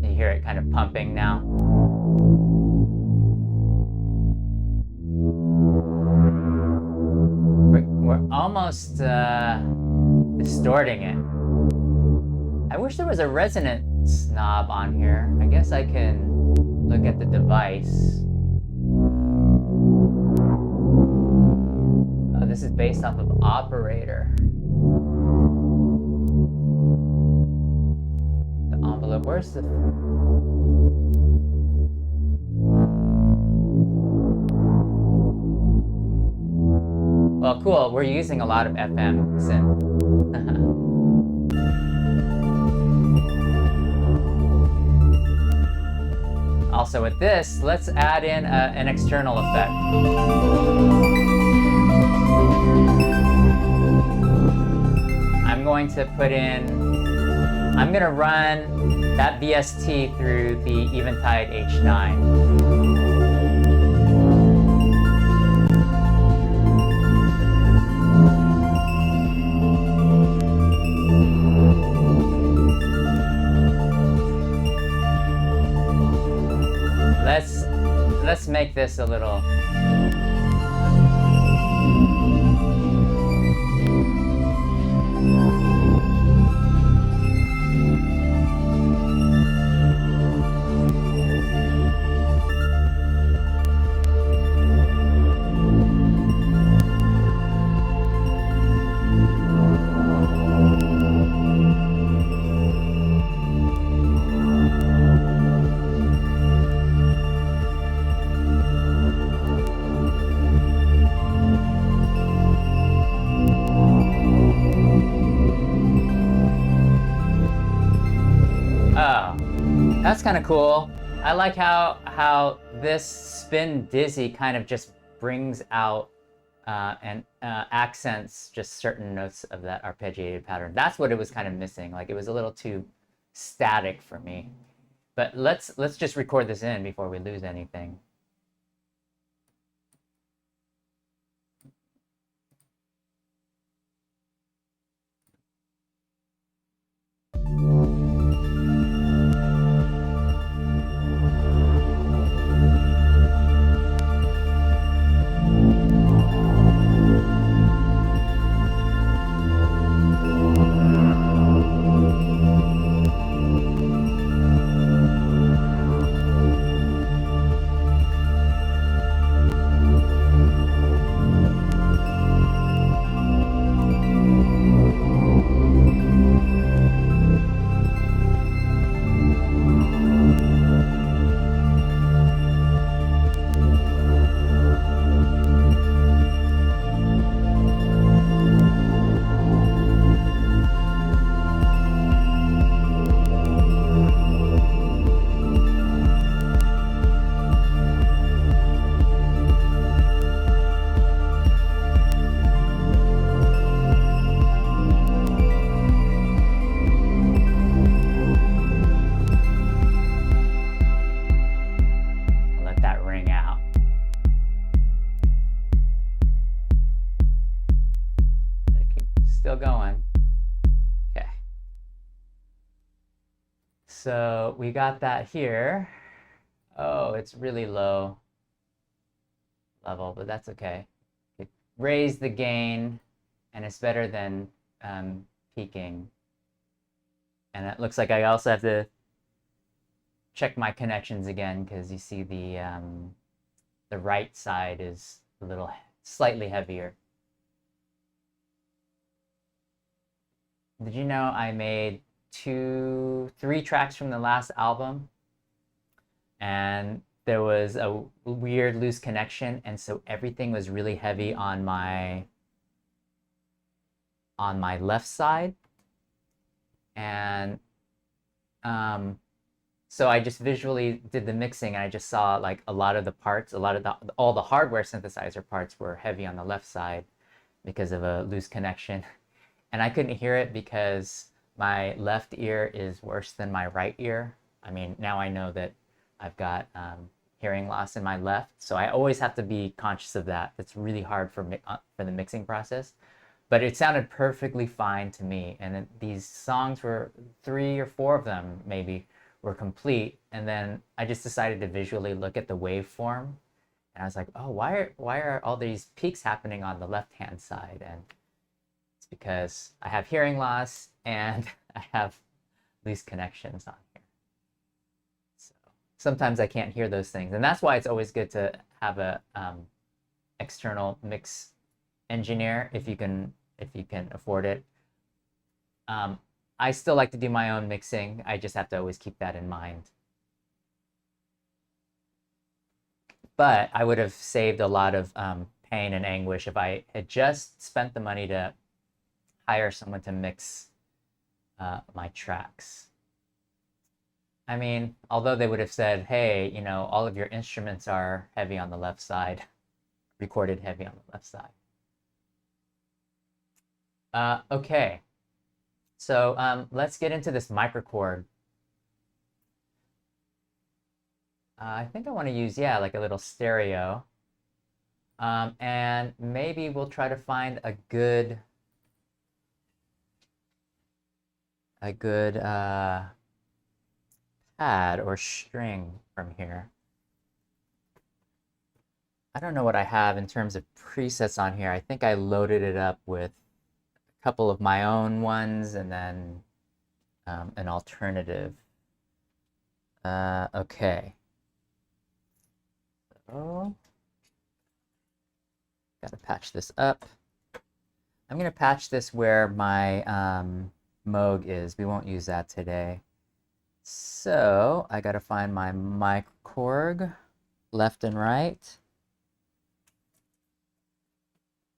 You hear it kind of pumping now. We're almost distorting it. I wish there was a resonance knob on here. I guess I can look at the device. Oh, this is based off of Operator. The envelope, where's the... Well, cool. We're using a lot of FM synth. Also with this, let's add in an external effect. I'm going to run that VST through the Eventide H9. let's make this a little... That's kind of cool. I like how this spin dizzy kind of just brings out and accents just certain notes of that arpeggiated pattern. That's what it was kind of missing. Like it was a little too static for me. But let's just record this in before we lose anything. Still going. Okay. So we got that here. Oh, it's really low level, but that's okay. It raised the gain, and it's better than peaking. And it looks like I also have to check my connections again because you see the right side is a little slightly heavier. Did you know I made 3 tracks from the last album, and there was a weird loose connection, and so everything was really heavy on my left side, and so I just visually did the mixing, and I just saw like a lot of the parts, all the hardware synthesizer parts were heavy on the left side because of a loose connection. And I couldn't hear it because my left ear is worse than my right ear. I mean, now I know that I've got hearing loss in my left, so I always have to be conscious of that. It's really hard for the mixing process. But it sounded perfectly fine to me, and these songs were 3 or 4 of them maybe were complete, and then I just decided to visually look at the waveform, and I was like, oh, why are all these peaks happening on the left-hand side? And because I have hearing loss and I have loose connections on here. So sometimes I can't hear those things. And that's why it's always good to have a external mix engineer if you can afford it. I still like to do my own mixing. I just have to always keep that in mind. But I would have saved a lot of pain and anguish if I had just spent the money to hire someone to mix my tracks. I mean, although they would have said, hey, you know, all of your instruments are heavy on the left side, recorded heavy on the left side. Okay, so let's get into this microKORG. I think I want to use, yeah, like a little stereo. And maybe we'll try to find a good pad or string from here. I don't know what I have in terms of presets on here. I think I loaded it up with a couple of my own ones and then an alternative. Okay. So, gotta patch this up. I'm gonna patch this where my Moog is. We won't use that today. So I gotta find my microKORG, left and right.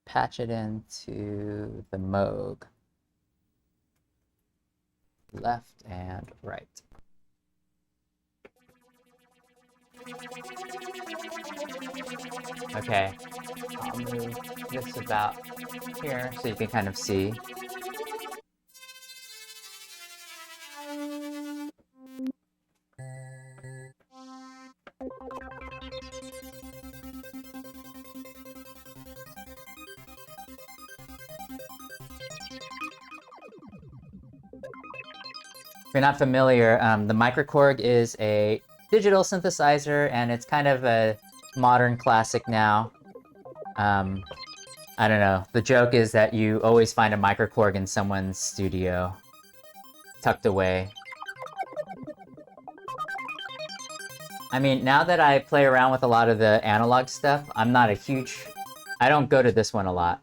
Patch it into the Moog, left and right. Okay, I'll move this about here so you can kind of see. If you're not familiar, the microKORG is a digital synthesizer, and it's kind of a modern classic now. I don't know. The joke is that you always find a microKORG in someone's studio, tucked away. I mean, now that I play around with a lot of the analog stuff, I'm not a huge... I don't go to this one a lot.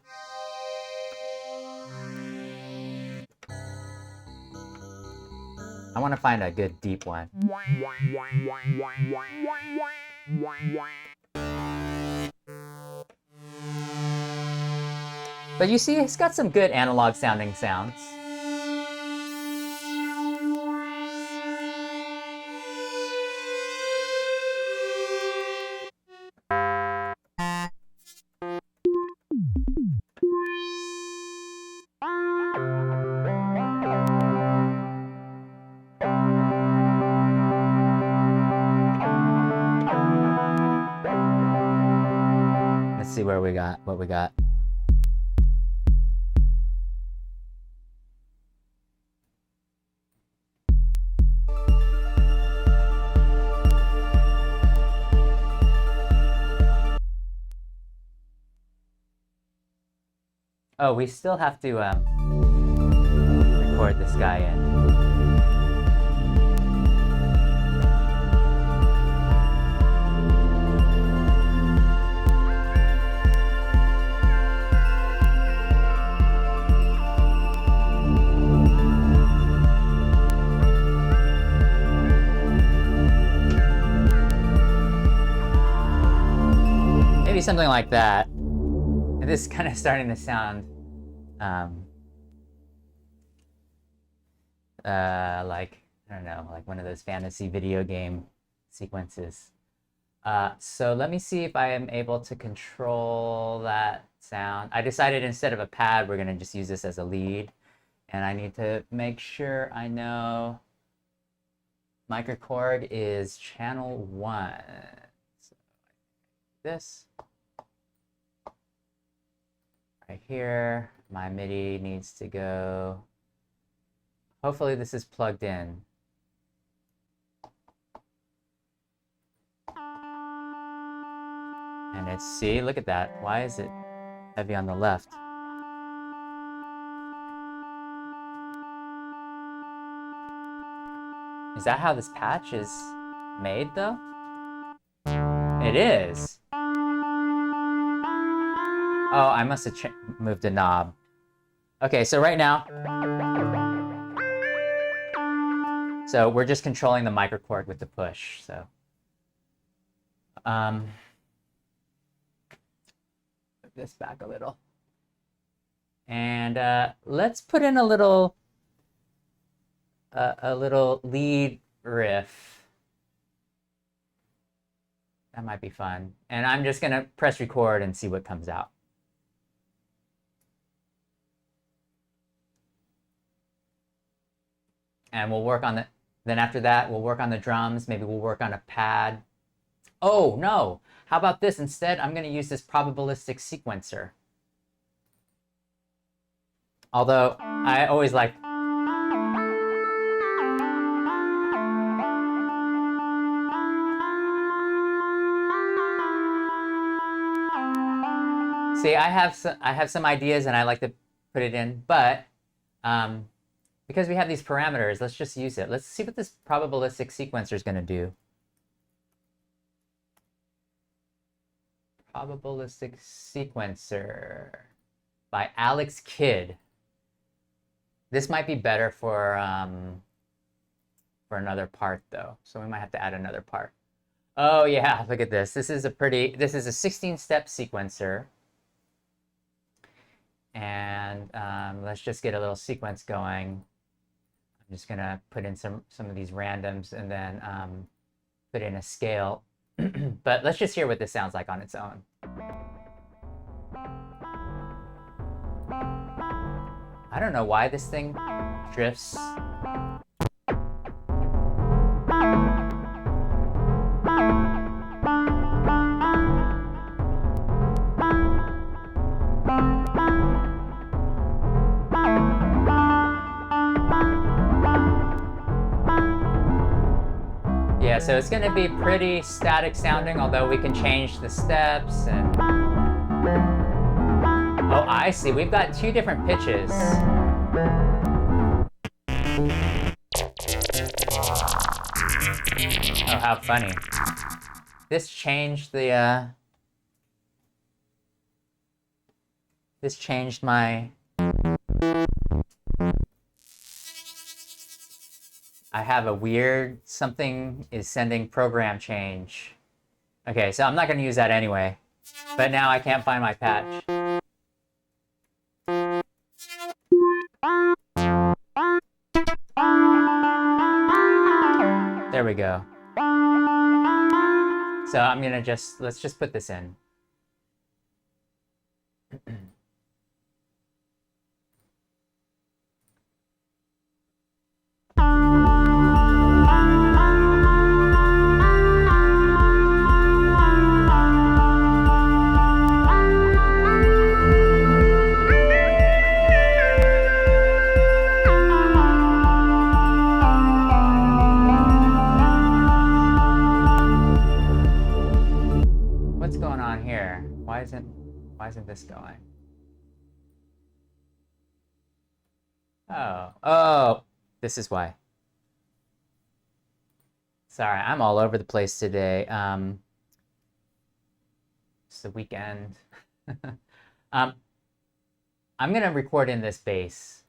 I want to find a good deep one. But you see, it's got some good analog sounding sounds. Let's see where we got, what we got. Oh, we still have to record this guy in. Maybe something like that. And this is kind of starting to sound like, I don't know, like one of those fantasy video game sequences. So let me see if I am able to control that sound. I decided instead of a pad, we're gonna just use this as a lead. And I need to make sure I know microKORG is channel 1. So this. Right here, my MIDI needs to go. Hopefully this is plugged in. And it's, see, look at that. Why is it heavy on the left? Is that how this patch is made, though? It is. Oh, I must have moved a knob. Okay, so right now, so we're just controlling the microKORG with the push, so. Move this back a little. And let's put in a little lead riff. That might be fun. And I'm just gonna press record and see what comes out. And we'll work on the, then after that, we'll work on the drums. Maybe we'll work on a pad. Oh, no. How about this? Instead, I'm going to use this probabilistic sequencer. Although, I always like... See, I have some ideas and I like to put it in, but because we have these parameters, let's just use it. Let's see what this probabilistic sequencer is going to do. Probabilistic sequencer by Alex Kidd. This might be better for another part though, so we might have to add another part. Oh yeah, look at this. This is a 16-step sequencer, and let's just get a little sequence going. I'm just gonna put in some of these randoms and then put in a scale. But let's just hear what this sounds like on its own. I don't know why this thing drifts. Yeah, so it's going to be pretty static sounding, although we can change the steps and... Oh, I see. We've got two different pitches. Oh, how funny. This changed the, This changed my... I have a weird... Something is sending program change. Okay, so I'm not going to use that anyway. But now I can't find my patch. There we go. So I'm gonna let's just put this in. Why isn't this going? Oh, this is why. Sorry, I'm all over the place today. It's the weekend. I'm gonna record in this bass.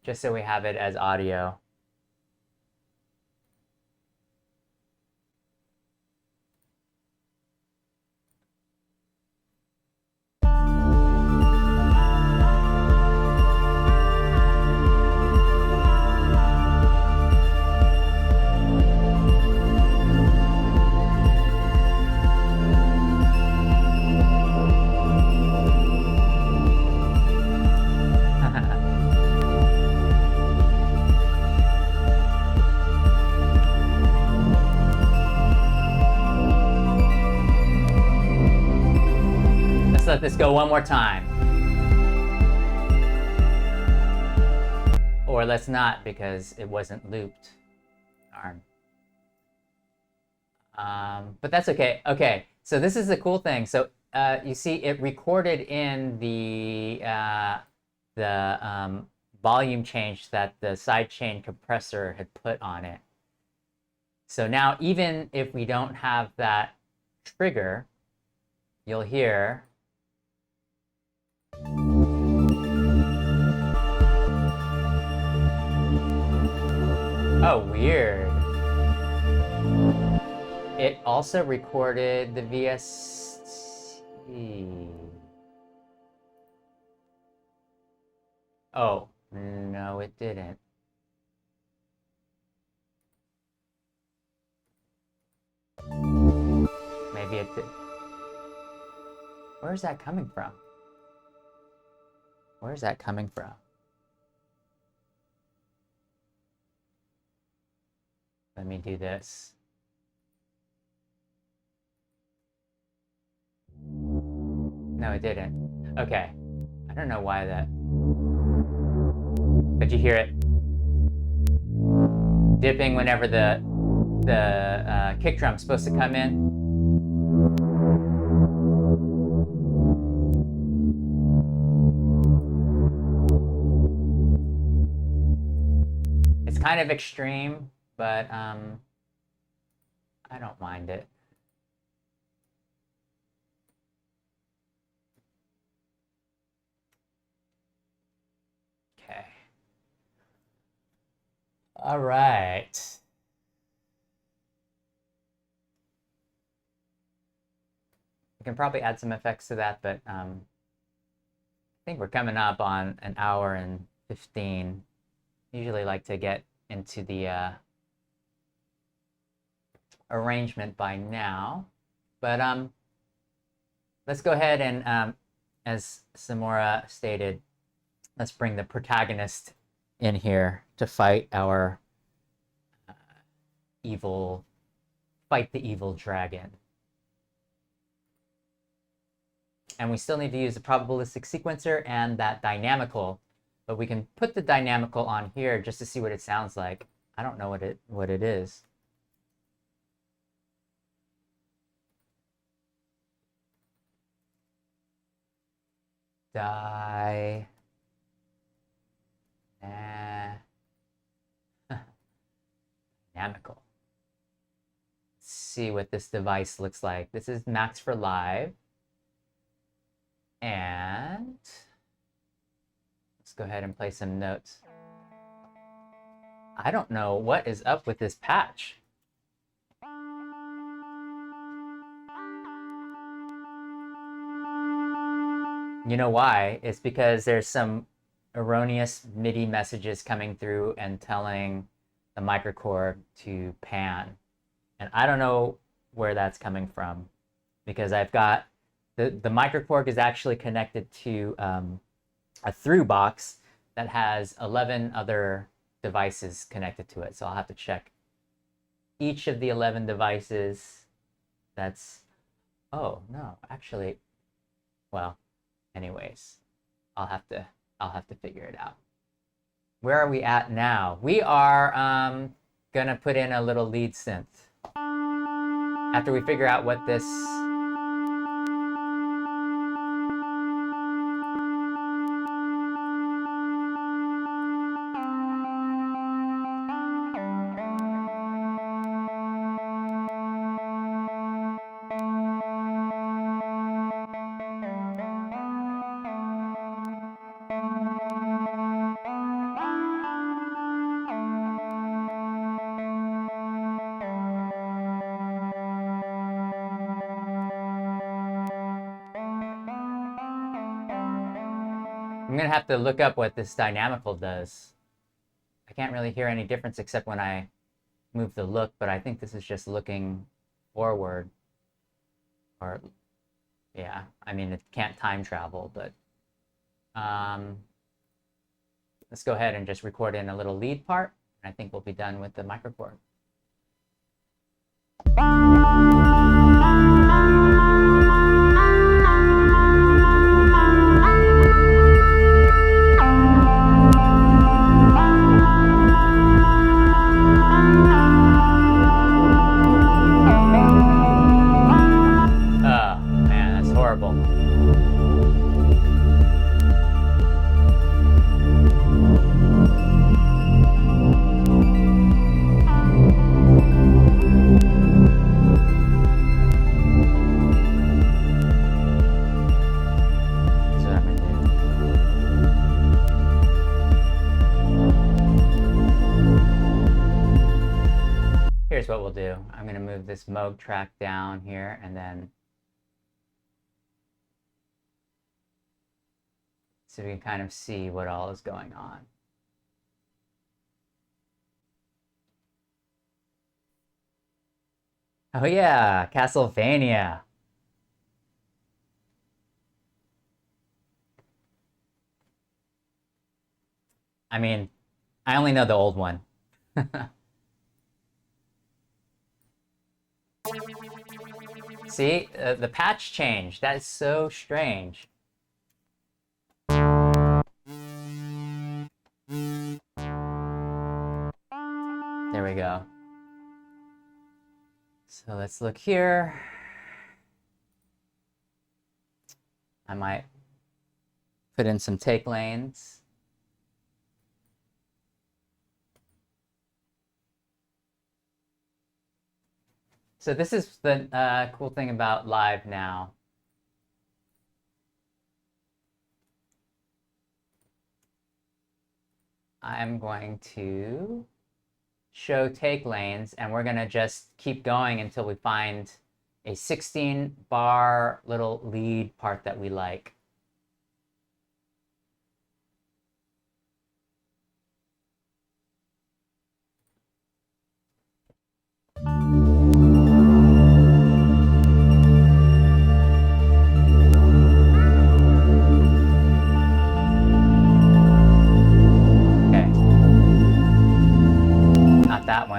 Just so we have it as audio. Let this go one more time. Or let's not, because it wasn't looped. Darn. But that's okay. Okay, so this is the cool thing. So you see it recorded in the volume change that the sidechain compressor had put on it. So now even if we don't have that trigger, you'll hear... Oh, weird. It also recorded the VST. Oh, no, it didn't. Maybe it did. Where's that coming from? Where's that coming from? Let me do this. No, it didn't. Okay. I don't know why that... But you hear it. dipping whenever the kick drum's supposed to come in. It's kind of extreme, but I don't mind it. Okay. All right. We can probably add some effects to that, but I think we're coming up on an hour and 15. Usually like to get into the arrangement by now, but let's go ahead and as Samora stated, let's bring the protagonist in here to fight our fight the evil dragon. And we still need to use a probabilistic sequencer and that dynamical, but we can put the dynamical on here just to see what it sounds like. I don't know what it is. Dynamical. Let's see what this device looks like. This is Max for Live. And let's go ahead and play some notes. I don't know what is up with this patch. You know why? It's because there's some erroneous MIDI messages coming through and telling the microKORG to pan. And I don't know where that's coming from, because I've got the microKORG is actually connected to a through box that has 11 other devices connected to it. So I'll have to check each of the 11 devices. That's, oh no, actually, well, anyways, I'll have to figure it out. Where are we at now? We are gonna put in a little lead synth after we figure out what this I'm gonna have to look up what this dynamical does. I can't really hear any difference except when I move the look, but I think this is just looking forward. Or, yeah, I mean, it can't time travel, but let's go ahead and just record in a little lead part. I think we'll be done with the microKORG. Here's what we'll do. I'm going to move this Moog track down here and then so we can kind of see what all is going on. Oh yeah, Castlevania. I mean, I only know the old one. See, the patch changed. That is so strange. There There we go. So let's look here. I might put in some take lanes. So this is the cool thing about live now. I'm going to show take lanes, and we're going to just keep going until we find a 16-bar little lead part that we like.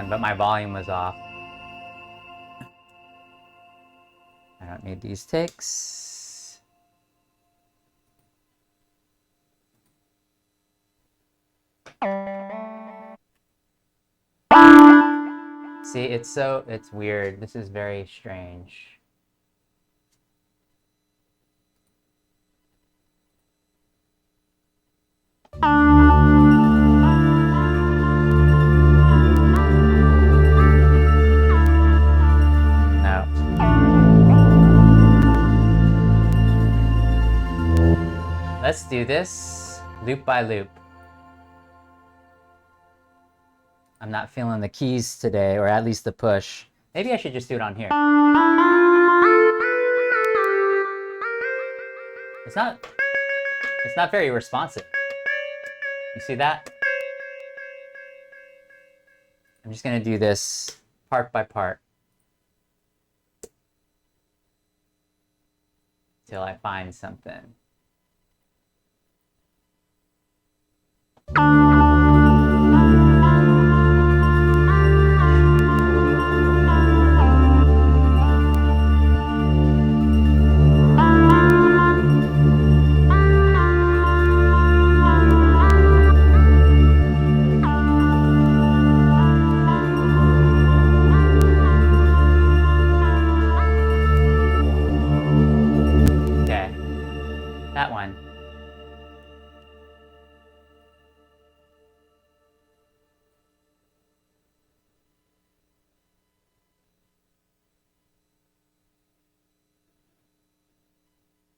But my volume was off. I don't need these takes. See, it's weird. This is very strange. Let's do this loop by loop. I'm not feeling the keys today, or at least the push. Maybe I should just do it on here. It's not very responsive. You see that? I'm just gonna do this part by part till I find something. Okay, that one.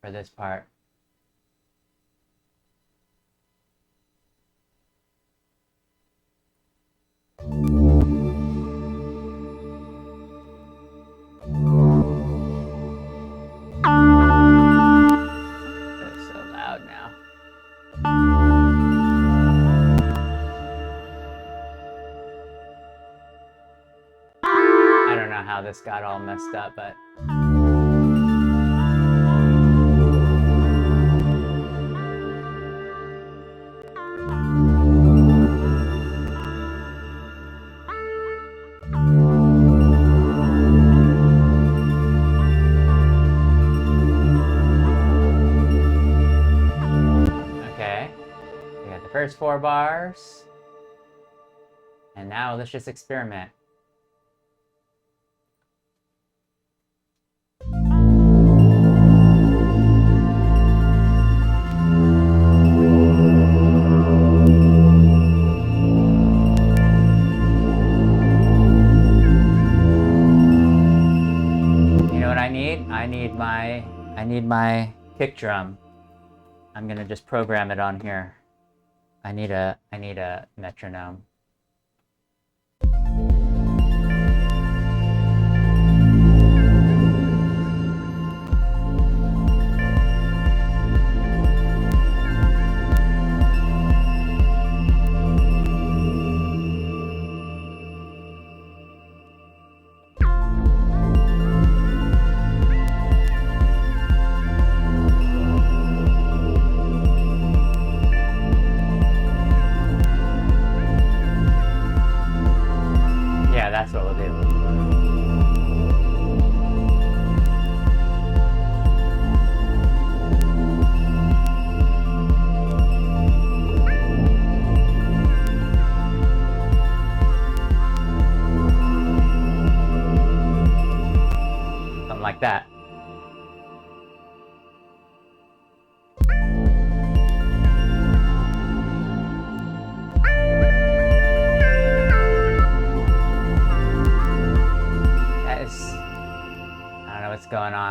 For this part. It's so loud now. I don't know how this got all messed up, but first 4 bars. And now let's just experiment. You know what I need? I need my kick drum. I'm gonna just program it on here. I need a metronome.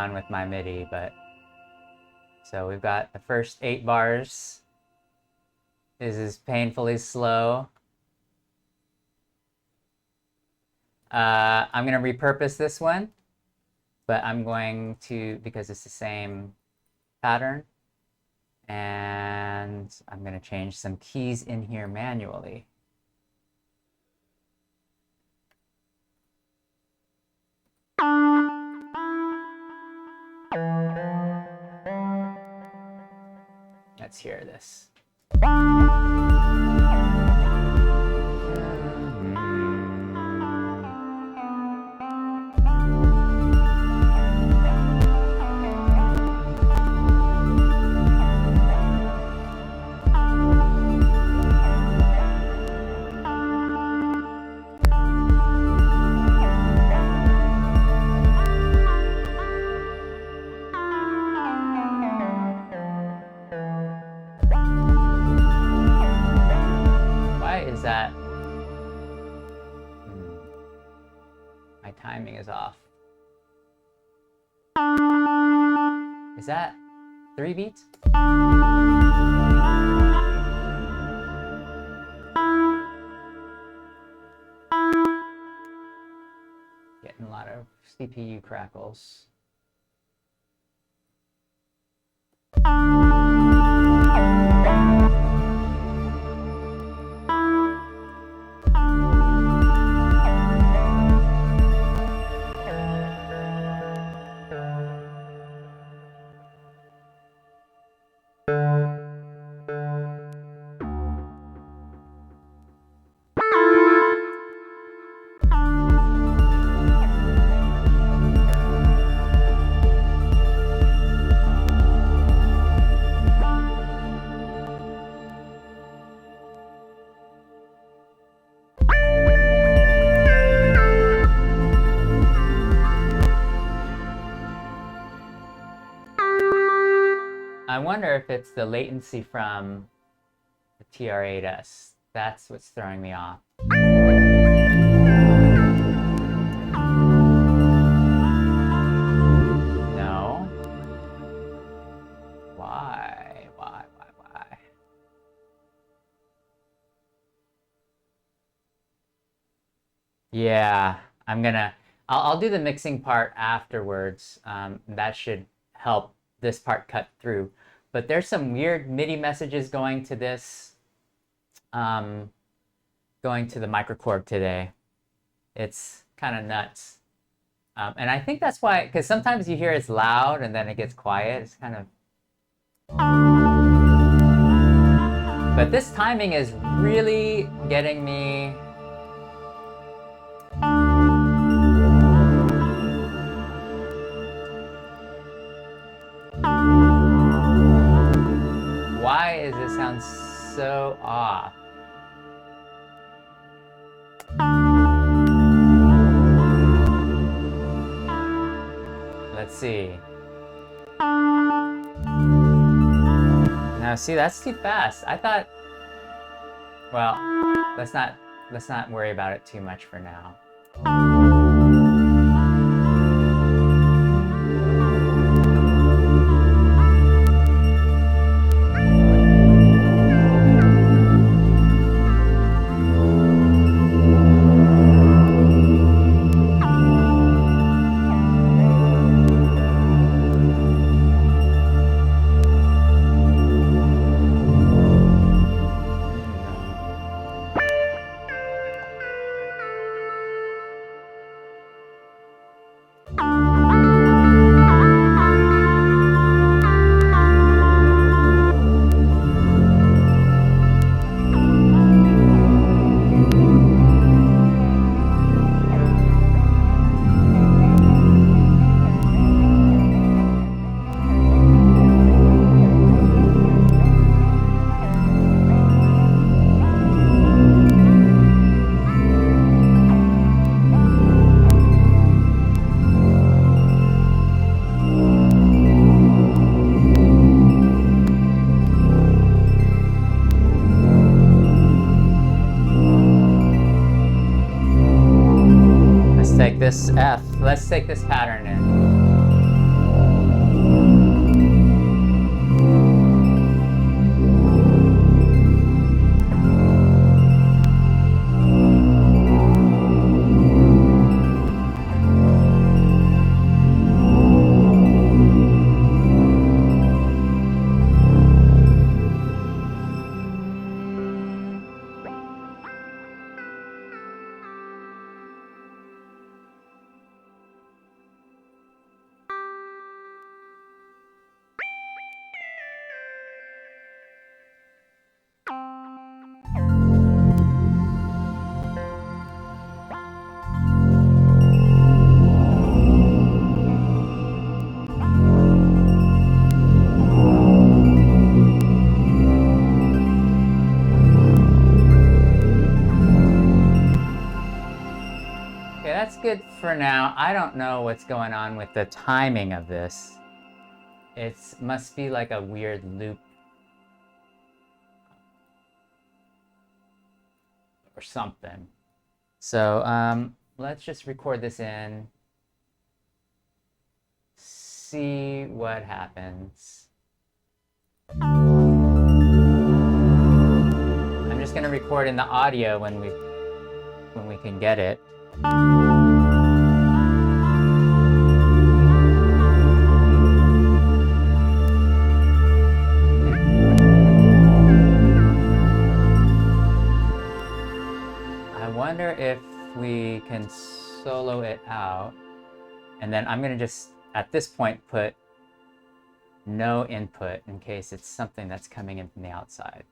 on with my MIDI, but so we've got the first 8 bars. This is painfully slow. I'm going to repurpose this one, but I'm going to, because it's the same pattern, and I'm going to change some keys in here manually. Let's hear this. Timing is off. Is that 3 beats? Getting a lot of CPU crackles. I wonder if it's the latency from the TR-8S. That's what's throwing me off. No. Why? Yeah, I'll do the mixing part afterwards. That should help this part cut through. But there's some weird MIDI messages going to this, going to the microKORG today. It's kind of nuts. And I think that's why, because sometimes you hear it's loud and then it gets quiet. It's kind of... But this timing is really getting me... Why does it sound so off? Let's see. Now see, that's too fast. I thought, well, let's not worry about it too much for now. This F. Let's take this pattern in. good for now. I don't know what's going on with the timing of this. It must be like a weird loop or something. So let's just record this in, see what happens. I'm just gonna record in the audio when we can get it. I wonder if we can solo it out, and then I'm gonna just at this point put no input in case it's something that's coming in from the outside.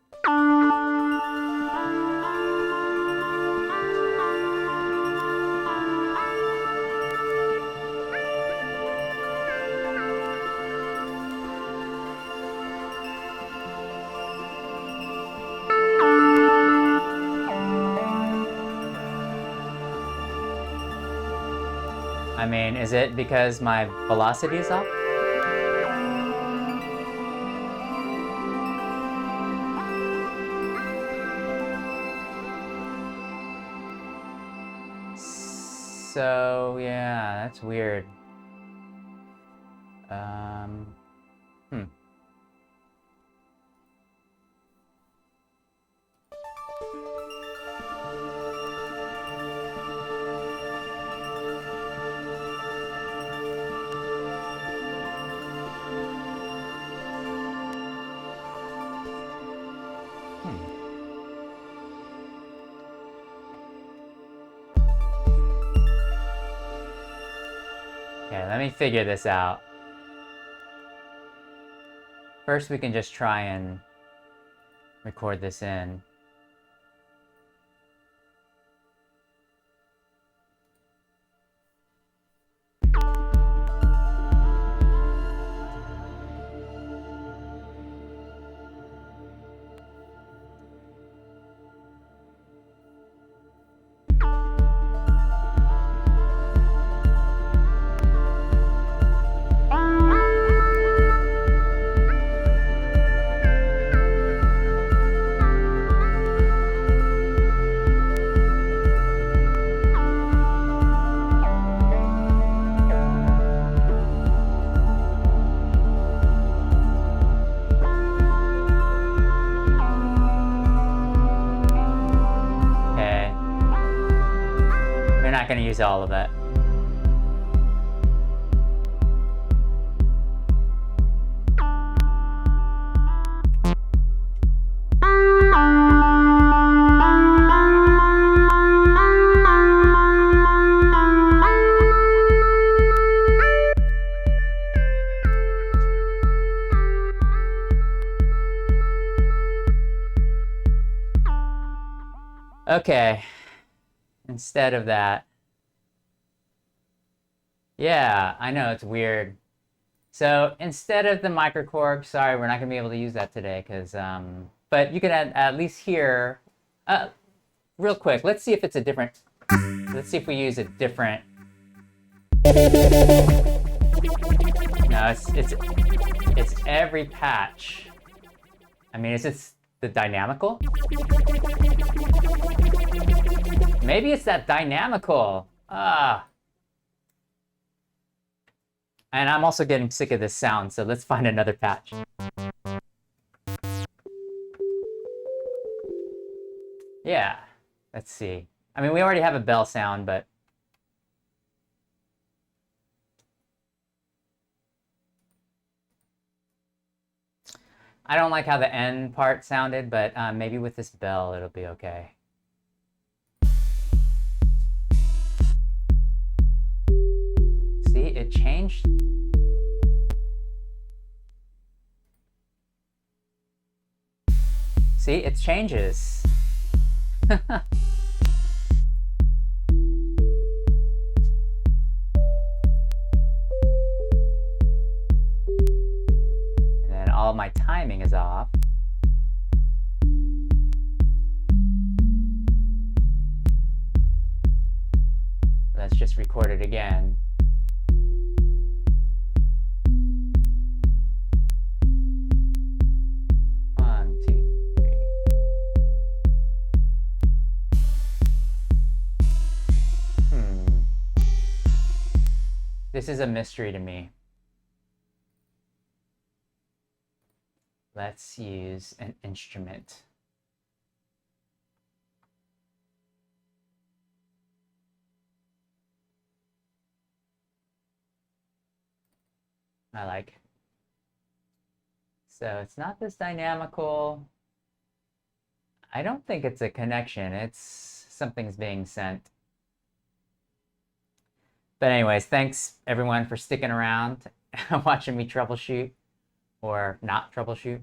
I mean, is it because my velocity is off? So, yeah, that's weird. Okay, let me figure this out. First, we can just try and record this in. Going to use all of it. Okay, instead of that. Yeah, I know, it's weird. So instead of the microKORG, sorry, we're not going to be able to use that today, because, but you can at least hear, real quick, let's see if it's a different, let's see if we use a different, no, it's every patch. I mean, is it the Dynamical? Maybe it's that Dynamical. And I'm also getting sick of this sound, so let's find another patch. Yeah, let's see. I mean, we already have a bell sound, but... I don't like how the end part sounded, but maybe with this bell, it'll be okay. See, it changed. See, it changes. And then all my timing is off. Let's just record it again. One, two, three. This is a mystery to me. Let's use an instrument. I like. So it's not this dynamical. I don't think it's a connection. It's something's being sent. But anyways, thanks everyone for sticking around, watching me troubleshoot or not troubleshoot.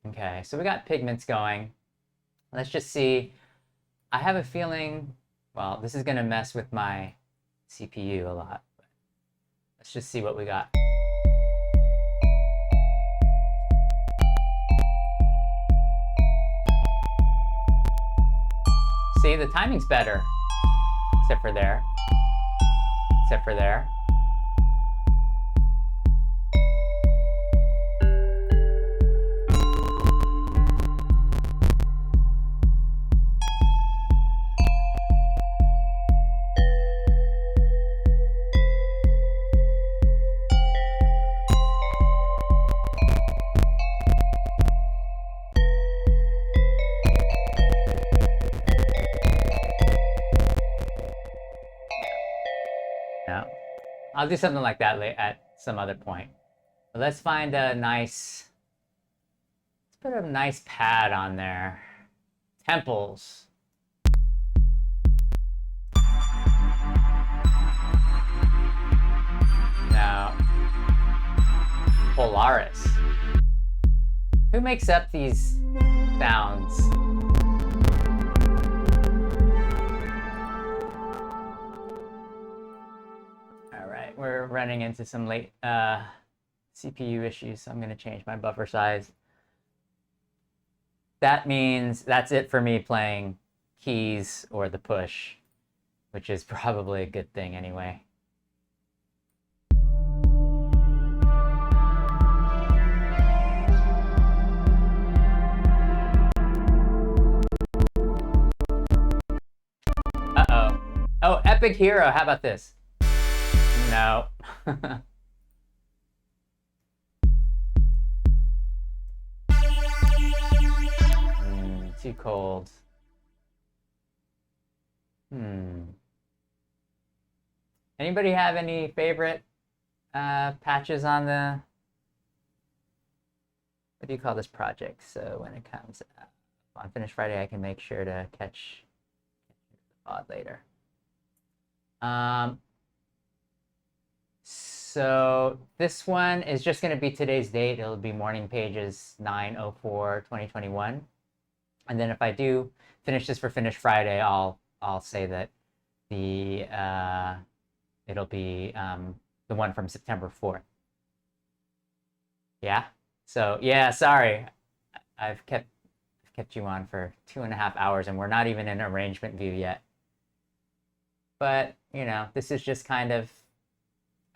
Okay, so we got Pigments going. Let's just see. I have a feeling, well, this is going to mess with my CPU a lot. But let's just see what we got. See, the timing's better, except for there, except for there. I'll do something like that at some other point. But let's find a nice, let's put a nice pad on there. Temples. Now, Polaris. Who makes up these sounds? We're running into some late CPU issues, so I'm going to change my buffer size. That means that's it for me playing keys or the push, which is probably a good thing anyway. Uh-oh. Oh, Epic Hero, how about this? No. Too cold. Anybody have any favorite patches on the, what do you call this project? So when it comes on Finish Friday, I can make sure to catch the VOD later. So this one is just going to be today's date. It'll be Morning Pages 9/04/2021. And then if I do finish this for Finish Friday, I'll say that the it'll be the one from September 4th. Yeah. So yeah, sorry, I've kept you on for 2.5 hours, and we're not even in arrangement view yet. But you know, this is just kind of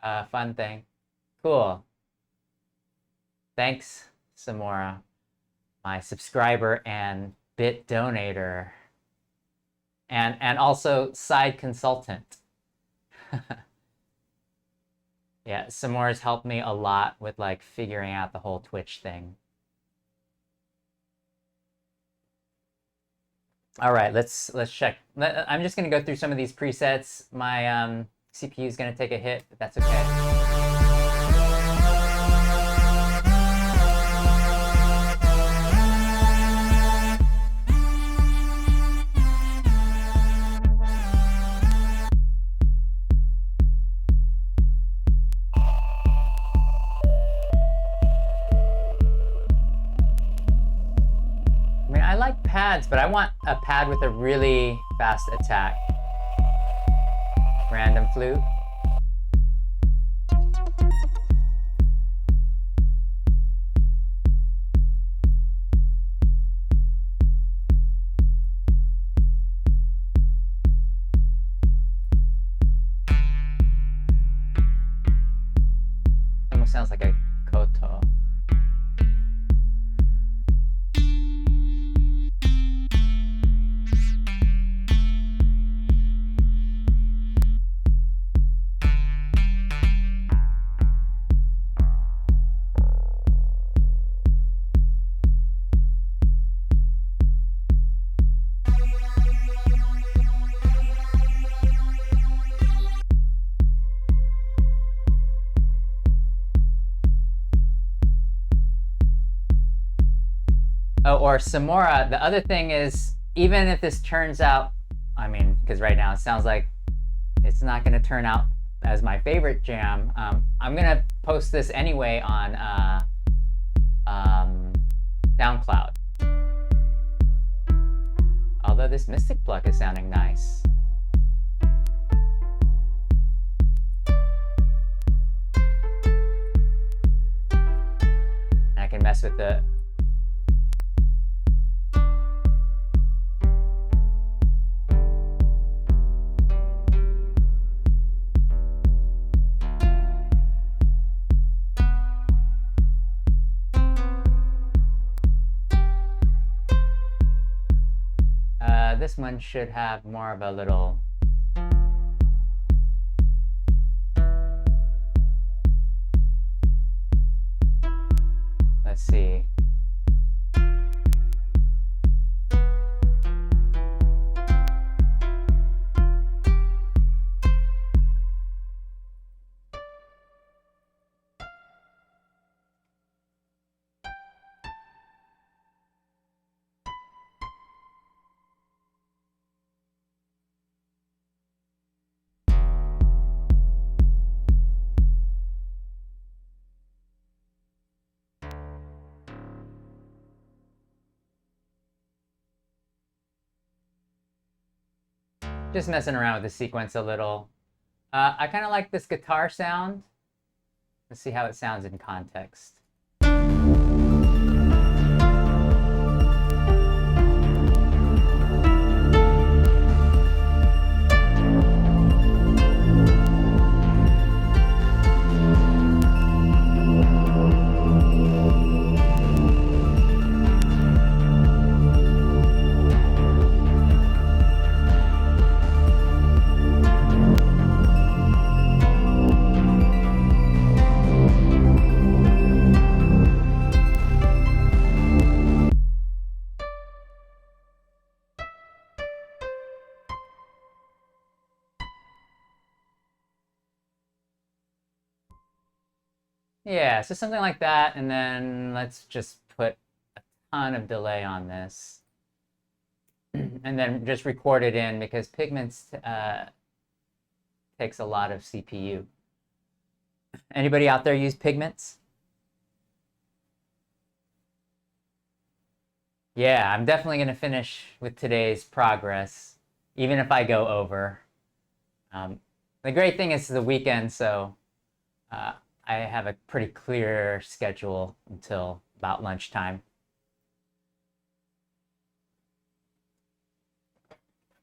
a fun thing. Cool. Thanks, Samora, my subscriber and bit donator, and also side consultant. Yeah, Samora's helped me a lot with like figuring out the whole Twitch thing. All right, let's check. I'm just gonna go through some of these presets. My CPU is gonna take a hit, but that's okay. I like pads, but I want a pad with a really fast attack. Random flute. sounds like a koto. Oh, or Samora, the other thing is, even if this turns out, I mean, because right now it sounds like it's not going to turn out as my favorite jam, I'm going to post this anyway on SoundCloud. Although this Mystic Pluck is sounding nice. And I can mess with the this one should have more of a little let's see. Just messing around with the sequence a little. I kind of like this guitar sound. Let's see how it sounds in context. Yeah, so something like that, and then let's just put a ton of delay on this. And then just record it in, because Pigments takes a lot of CPU. Anybody out there use Pigments? Yeah, I'm definitely going to finish with today's progress, even if I go over. The great thing is the weekend, so I have a pretty clear schedule until about lunchtime.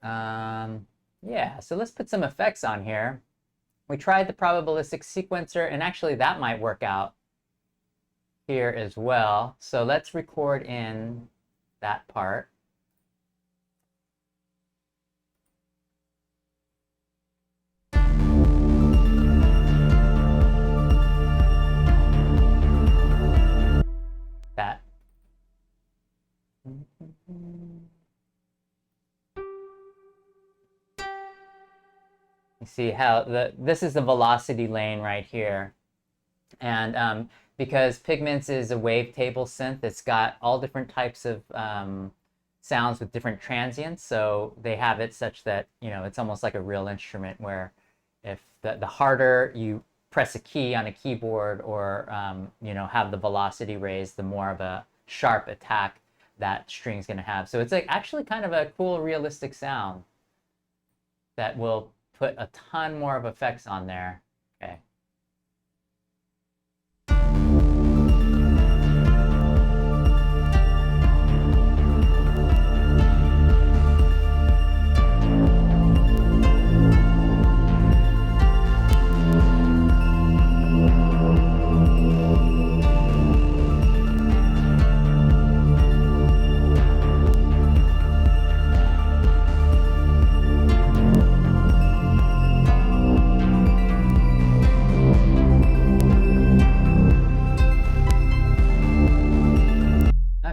Yeah, so let's put some effects on here. We tried the probabilistic sequencer, and actually that might work out here as well. So let's record in that part. That. You see how this is the velocity lane right here. And because Pigments is a wavetable synth, it's got all different types of sounds with different transients. So they have it such that, you know, it's almost like a real instrument, where if the harder you press a key on a keyboard, or you know, have the velocity raised, the more of a sharp attack that string's going to have. So it's like actually kind of a cool, realistic sound that will put a ton more of effects on there. Okay.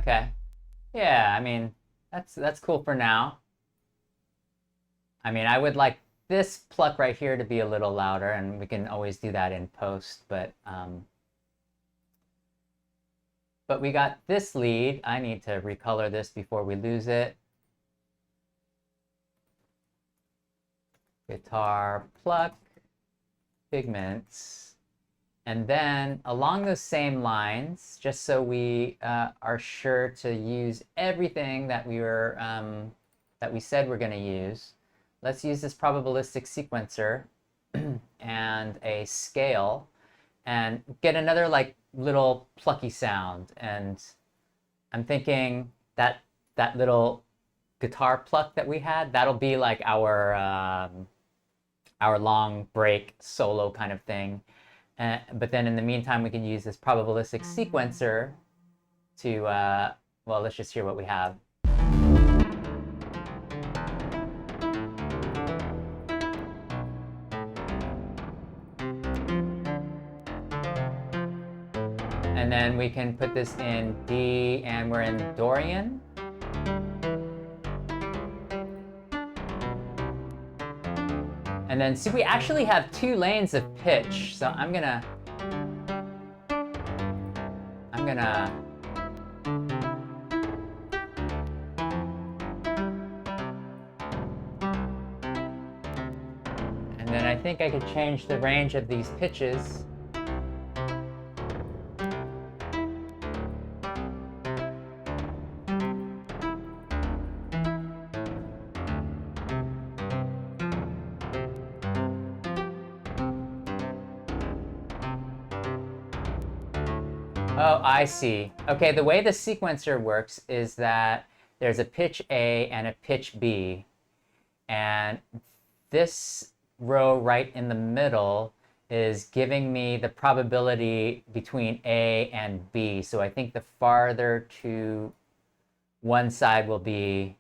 Okay. Yeah, I mean, that's cool for now. I mean, I would like this pluck right here to be a little louder, and we can always do that in post, but we got this lead. I need to recolor this before we lose it. Guitar, pluck, pigments. And then along those same lines, just so we are sure to use everything that we were that we said we're going to use, let's use this probabilistic sequencer and a scale and get another like little plucky sound. And I'm thinking that that little guitar pluck that we had, that'll be like our long break solo kind of thing. But then in the meantime, we can use this probabilistic sequencer to, well, let's just hear what we have. And then we can put this in D, and we're in Dorian. And then see, we actually have 2 lanes of pitch. So I'm gonna and then I think I could change the range of these pitches. Oh, I see. Okay, the way the sequencer works is that there's a pitch A and a pitch B. And this row right in the middle is giving me the probability between A and B. So I think the farther to one side will be,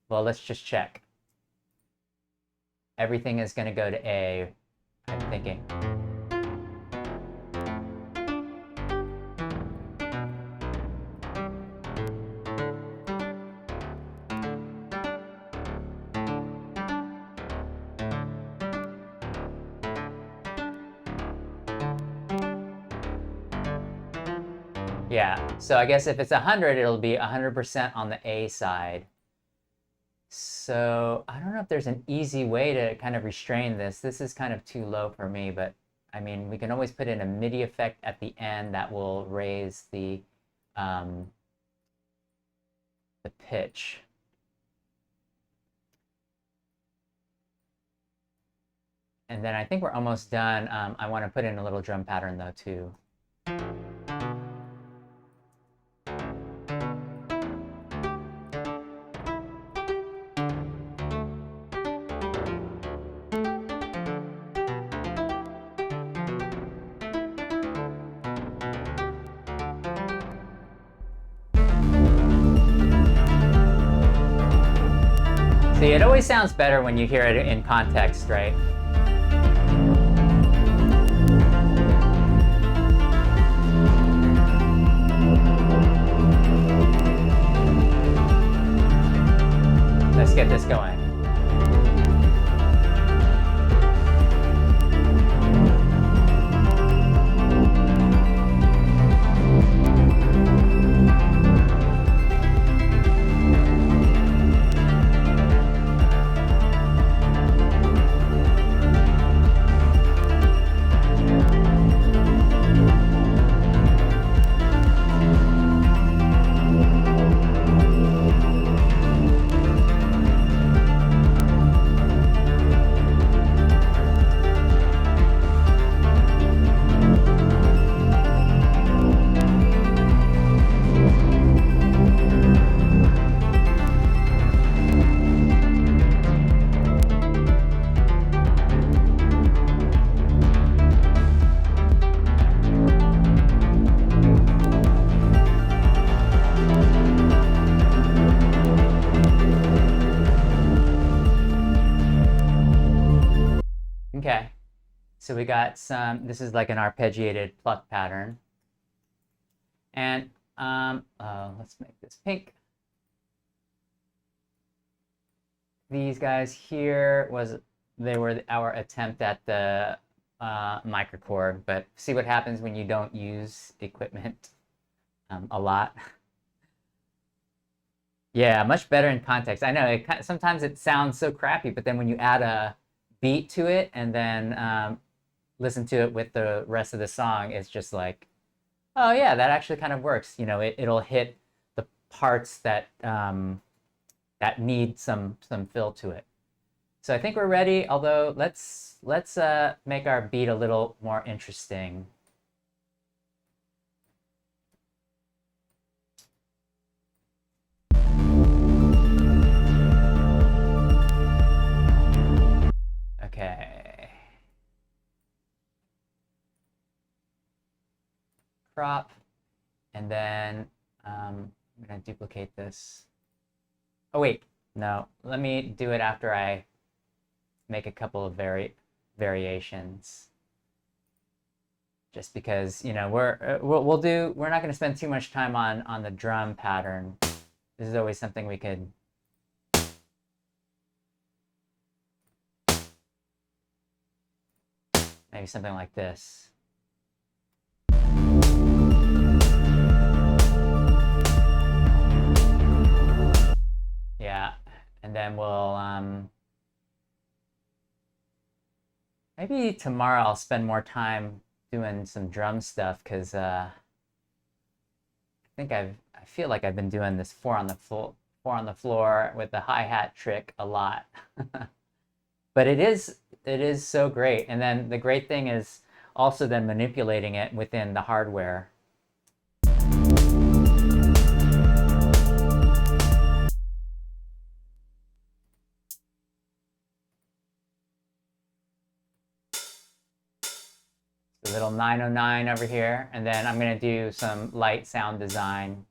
well, let's just check. Everything is going to go to A, I'm thinking. Yeah, so I guess if it's 100, it'll be 100% on the A side. So I don't know if there's an easy way to kind of restrain this. This is kind of too low for me, but I mean, we can always put in a MIDI effect at the end that will raise the pitch. And then I think we're almost done. I want to put in a little drum pattern though too. See, it always sounds better when you hear it in context, right? Let's get this going. Okay, so we got some, this is like an arpeggiated pluck pattern. And let's make this pink. These guys here they were our attempt at the microKORG, but see what happens when you don't use equipment a lot. Yeah, much better in context. I know sometimes it sounds so crappy, but then when you add a beat to it and then listen to it with the rest of the song, it's just like, oh yeah, that actually kind of works. You know, it'll hit the parts that that need some fill to it. So I think we're ready. Although let's make our beat a little more interesting. Okay. Crop, and then I'm gonna duplicate this. Oh wait, no, let me do it after I make a couple of variations. Just because, you know, we're not going to spend too much time on the drum pattern. This is always something we could maybe something like this. Yeah, and then we'll maybe tomorrow I'll spend more time doing some drum stuff, because I feel like I've been doing this four on the floor with the hi-hat trick a lot. But it is so great. And then the great thing is also then manipulating it within the hardware. A little 909 over here, and then I'm going to do some light sound design.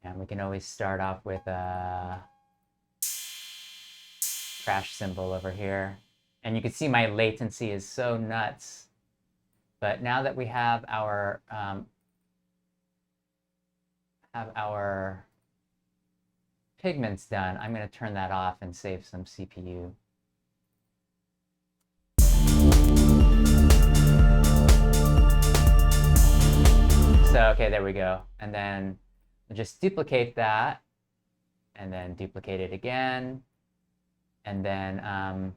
And we can always start off with a crash cymbal over here. And you can see my latency is so nuts. But now that we have our pigments done, I'm going to turn that off and save some CPU. So, okay, there we go. And then we'll just duplicate that, and then duplicate it again. And then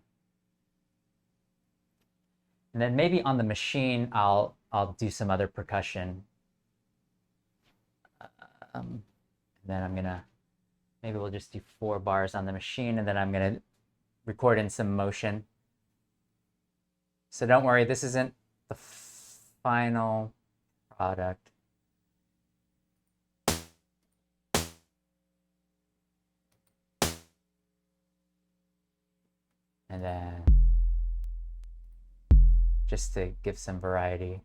maybe on the machine, I'll do some other percussion. And then I'm gonna, maybe we'll just do 4 bars on the machine, and then I'm gonna record in some motion. So don't worry, this isn't the final product. And then just to give some variety.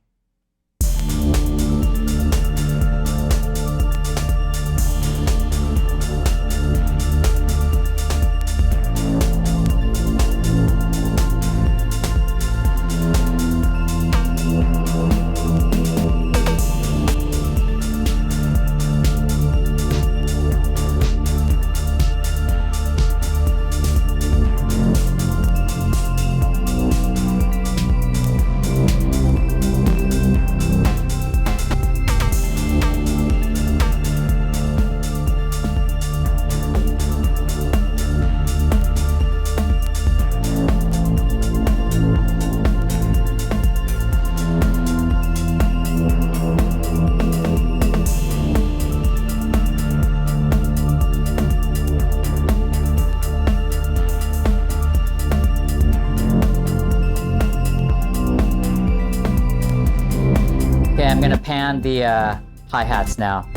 Pan the hi-hats now.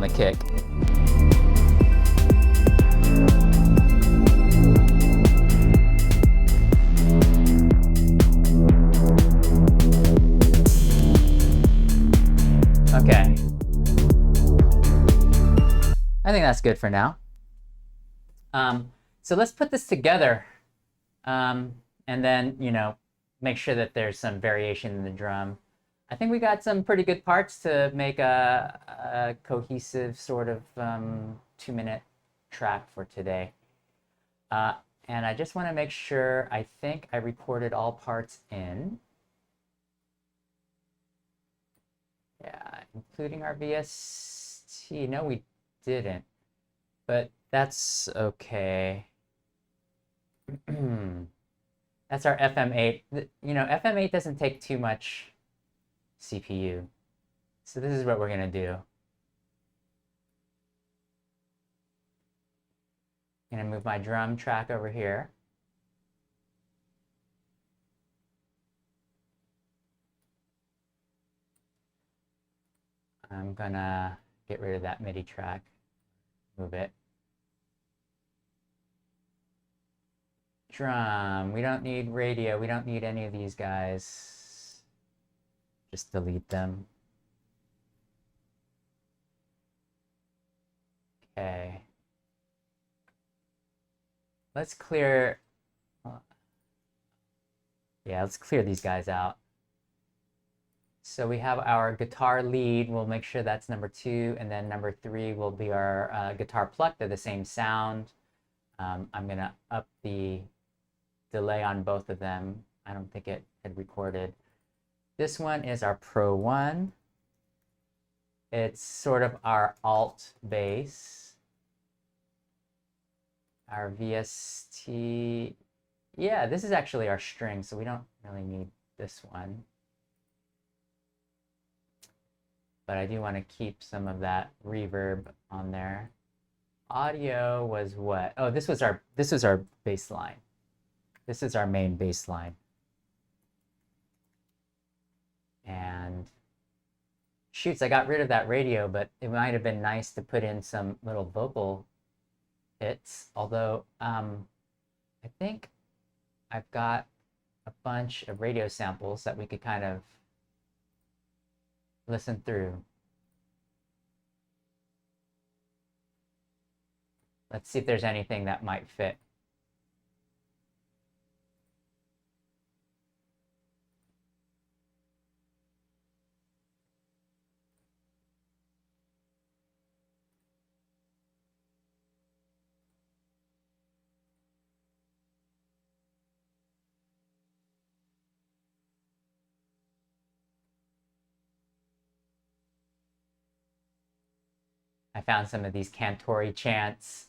on the kick. Okay. I think that's good for now. So let's put this together, and then, you know, make sure that there's some variation in the drum. I think we got some pretty good parts to make a cohesive sort of 2-minute track for today. And I just want to make sure, I think I recorded all parts in. Yeah, including our VST. No, we didn't, but that's okay. That's our FM8. You know, FM8 doesn't take too much CPU. So this is what we're going to do. I'm going to move my drum track over here. I'm going to get rid of that MIDI track, move it. Drum, we don't need radio, we don't need any of these guys. Just delete them. Okay. Let's clear, yeah, let's clear these guys out. So we have our guitar lead, we'll make sure that's number 2, and then number 3 will be our guitar pluck. They're the same sound. I'm gonna up the delay on both of them. I don't think it had recorded. This one is our Pro 1. It's sort of our alt bass. Our VST, yeah, this is actually our string, so we don't really need this one. But I do want to keep some of that reverb on there. Audio was what? Oh, this was our bass line. This is our main bass line. And shoots, I got rid of that radio, but it might have been nice to put in some little vocal hits. Although I think I've got a bunch of radio samples that we could kind of listen through. Let's see if there's anything that might fit. I found some of these cantori chants.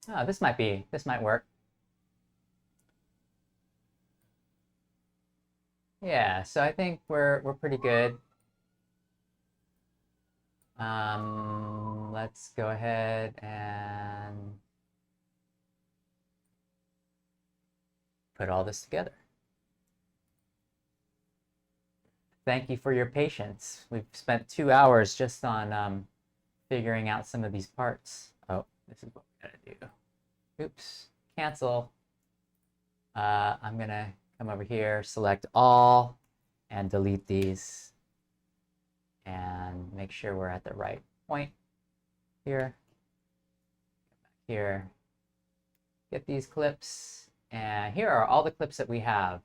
Oh, this might work. Yeah, so I think we're pretty good. Let's go ahead and put all this together. Thank you for your patience. We've spent 2 hours just on figuring out some of these parts. Oh, this is what we gotta do. Oops, cancel. I'm gonna come over here, select all, and delete these. And make sure we're at the right point here. Here. Get these clips. And here are all the clips that we have.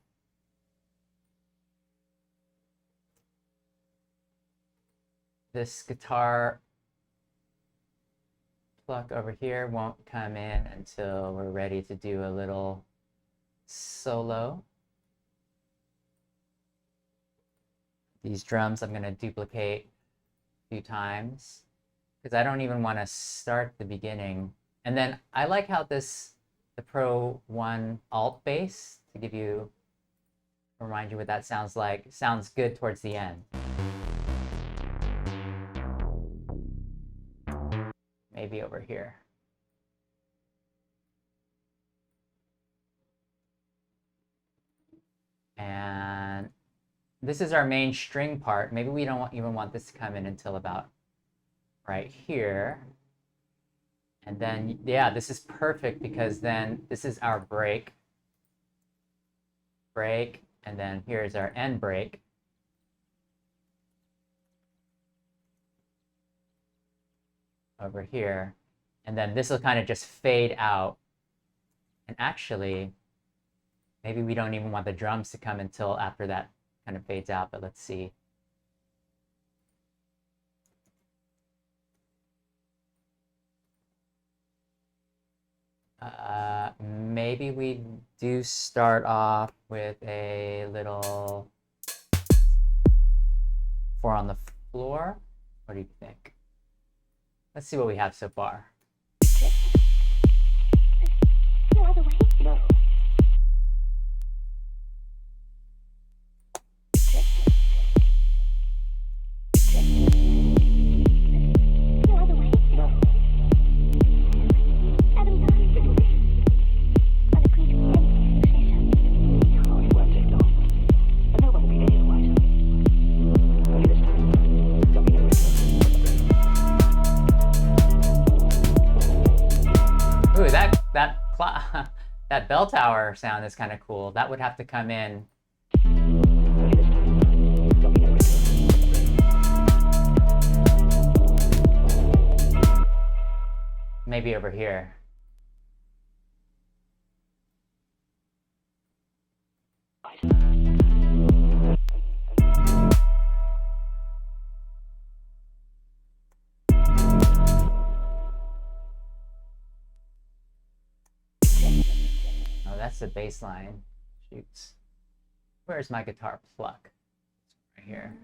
This guitar pluck over here won't come in until we're ready to do a little solo. These drums I'm going to duplicate a few times because I don't even want to start the beginning. And then I like how the Pro 1 alt bass, to give you, remind you what that sounds like, sounds good towards the end. maybe over here. And this is our main string part. Maybe we don't even want this to come in until about right here. And then, yeah, this is perfect because then this is our break, and then here's our end break. Over here. And then this will kind of just fade out. And actually, maybe we don't even want the drums to come until after that kind of fades out, but let's see. Maybe we do start off with a little 4 on the floor. What do you think? Let's see what we have so far. No other way? No. No other way? No. Ooh, that bell tower sound is kind of cool. That would have to come in. Maybe over here. Oh, that's the bass line. Shoots. Where's my guitar pluck? It's right here.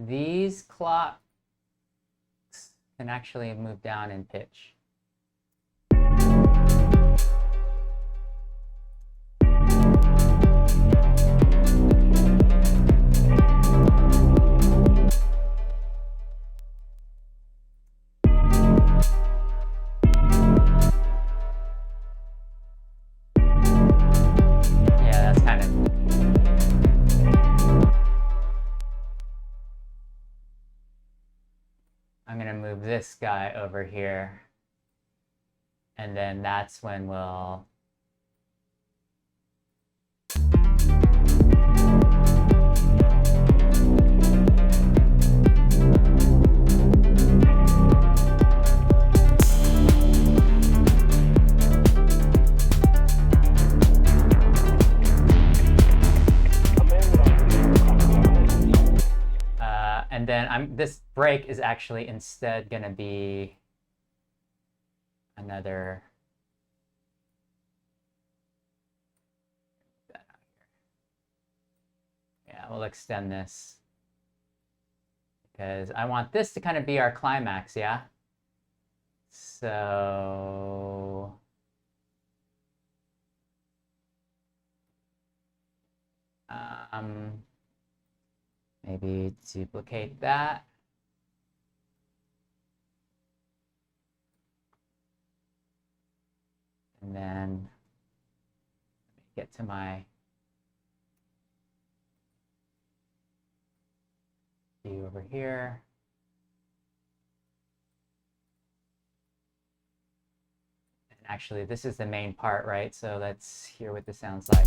These clocks can actually move down in pitch. This guy over here, and then that's when we'll and then this break is actually instead going to be another. Yeah, we'll extend this because I want this to kind of be our climax, yeah? So maybe duplicate that. And then get to my view over here. Actually, this is the main part, right? So let's hear what this sounds like.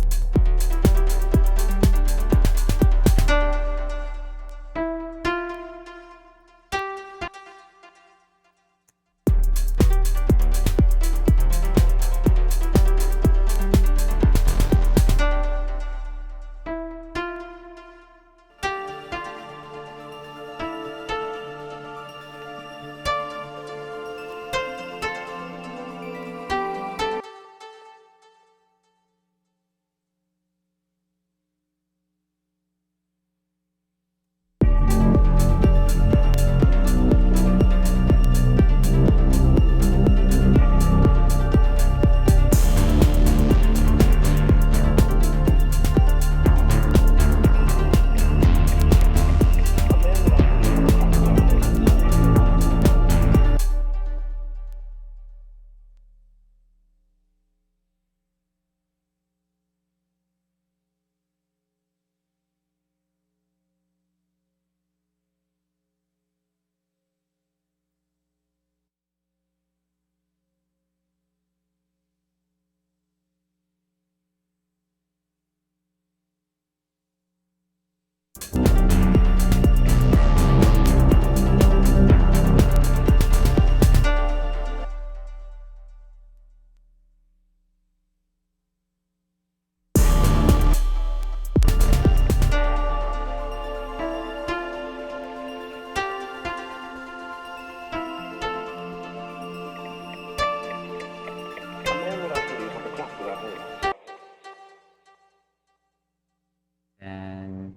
And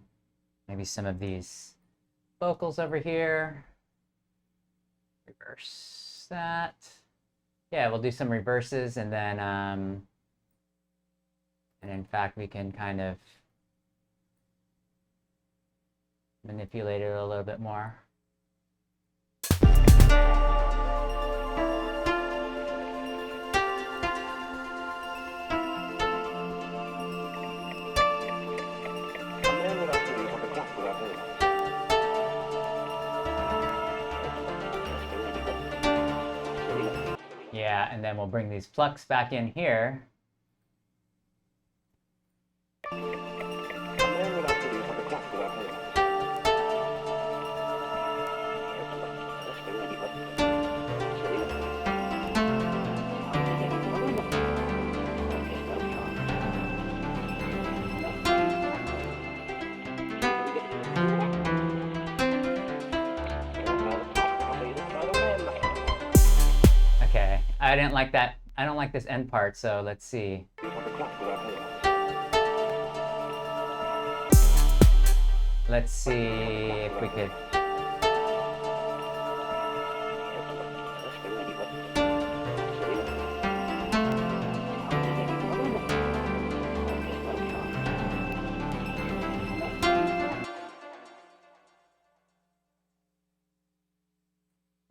maybe some of these vocals over here. Reverse that. Yeah, we'll do some reverses, and then and in fact we can kind of manipulate it a little bit more. Yeah, and then we'll bring these plucks back in here. Okay, I didn't like that. I don't like this end part, so let's see. Let's see if we could.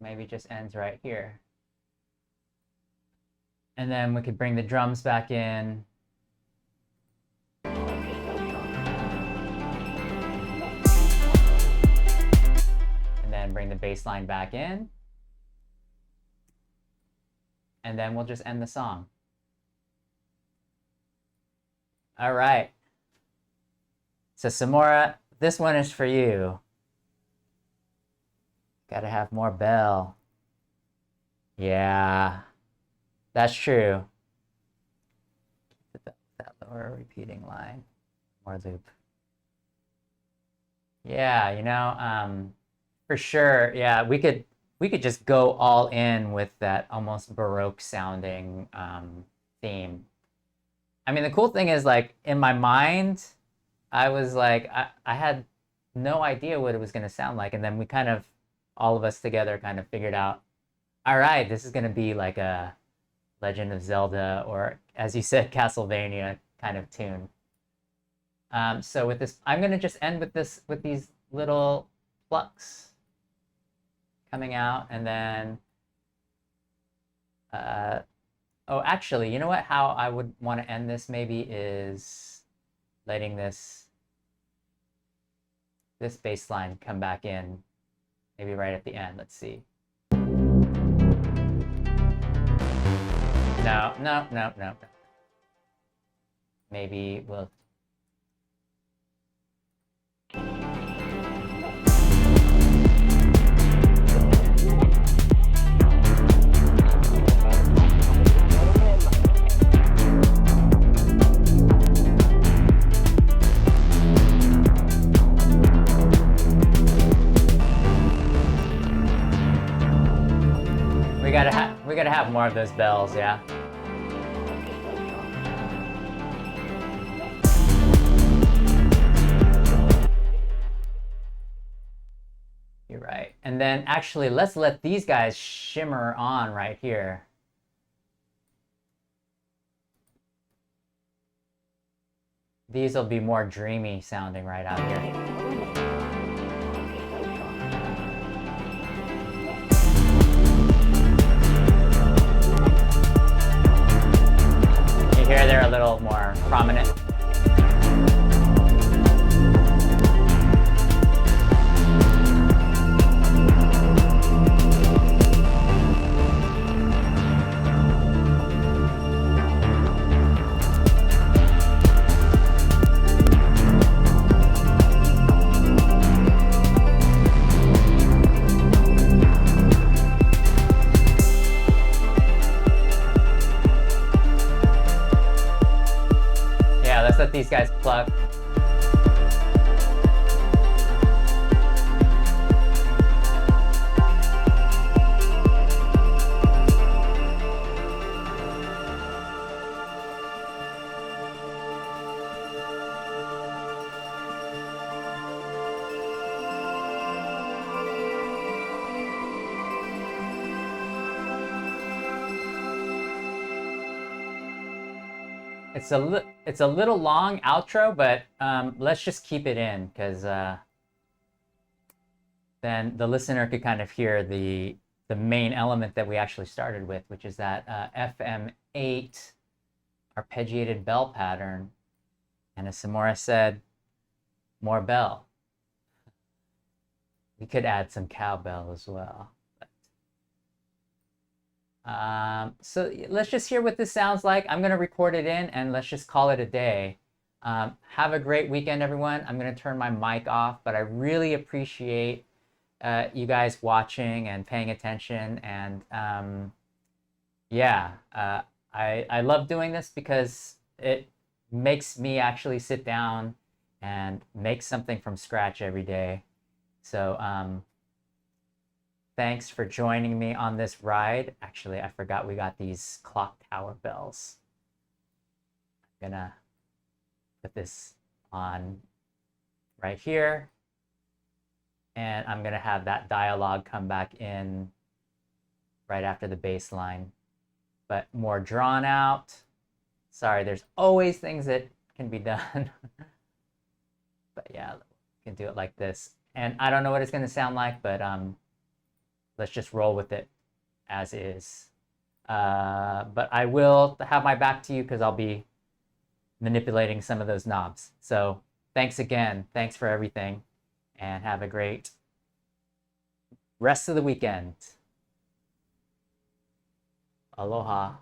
Maybe it just ends right here. And then we could bring the drums back in. And then bring the bass line back in. And then we'll just end the song. All right. So Samora, this one is for you. Gotta have more bell. Yeah. That's true. That lower repeating line. More loop. Yeah, you know, for sure. Yeah, we could just go all in with that almost Baroque sounding theme. I mean, the cool thing is, like, in my mind, I was like, I had no idea what it was going to sound like. And then we kind of, all of us together kind of figured out, all right, this is going to be like a Legend of Zelda, or as you said, Castlevania kind of tune. So with this, I'm gonna just end with these little plucks coming out, and then oh, actually, you know what? How I would want to end this maybe is letting this bass line come back in, maybe right at the end. Let's see. No, no, no, no, no. Maybe we'll... We gotta have more of those bells, yeah. You're right. And then actually, let's let these guys shimmer on right here. These will be more dreamy sounding right out here. You hear they're a little more prominent. Let's let these guys pluck. It's a little long outro, but let's just keep it in, because then the listener could kind of hear the main element that we actually started with, which is that FM8 arpeggiated bell pattern. And as Samora said, more bell. We could add some cowbell as well. So let's just hear what this sounds like. I'm going to record it in and let's just call it a day. Have a great weekend, everyone. I'm going to turn my mic off, but I really appreciate you guys watching and paying attention. And yeah, I love doing this because it makes me actually sit down and make something from scratch every day. So thanks for joining me on this ride. Actually, I forgot we got these clock tower bells. I'm gonna put this on right here. And I'm gonna have that dialogue come back in right after the bass line, but more drawn out. Sorry, there's always things that can be done. But yeah, we can do it like this. And I don't know what it's gonna sound like, but let's just roll with it as is. But I will have my back to you because I'll be manipulating some of those knobs. So thanks again. Thanks for everything. And have a great rest of the weekend. Aloha.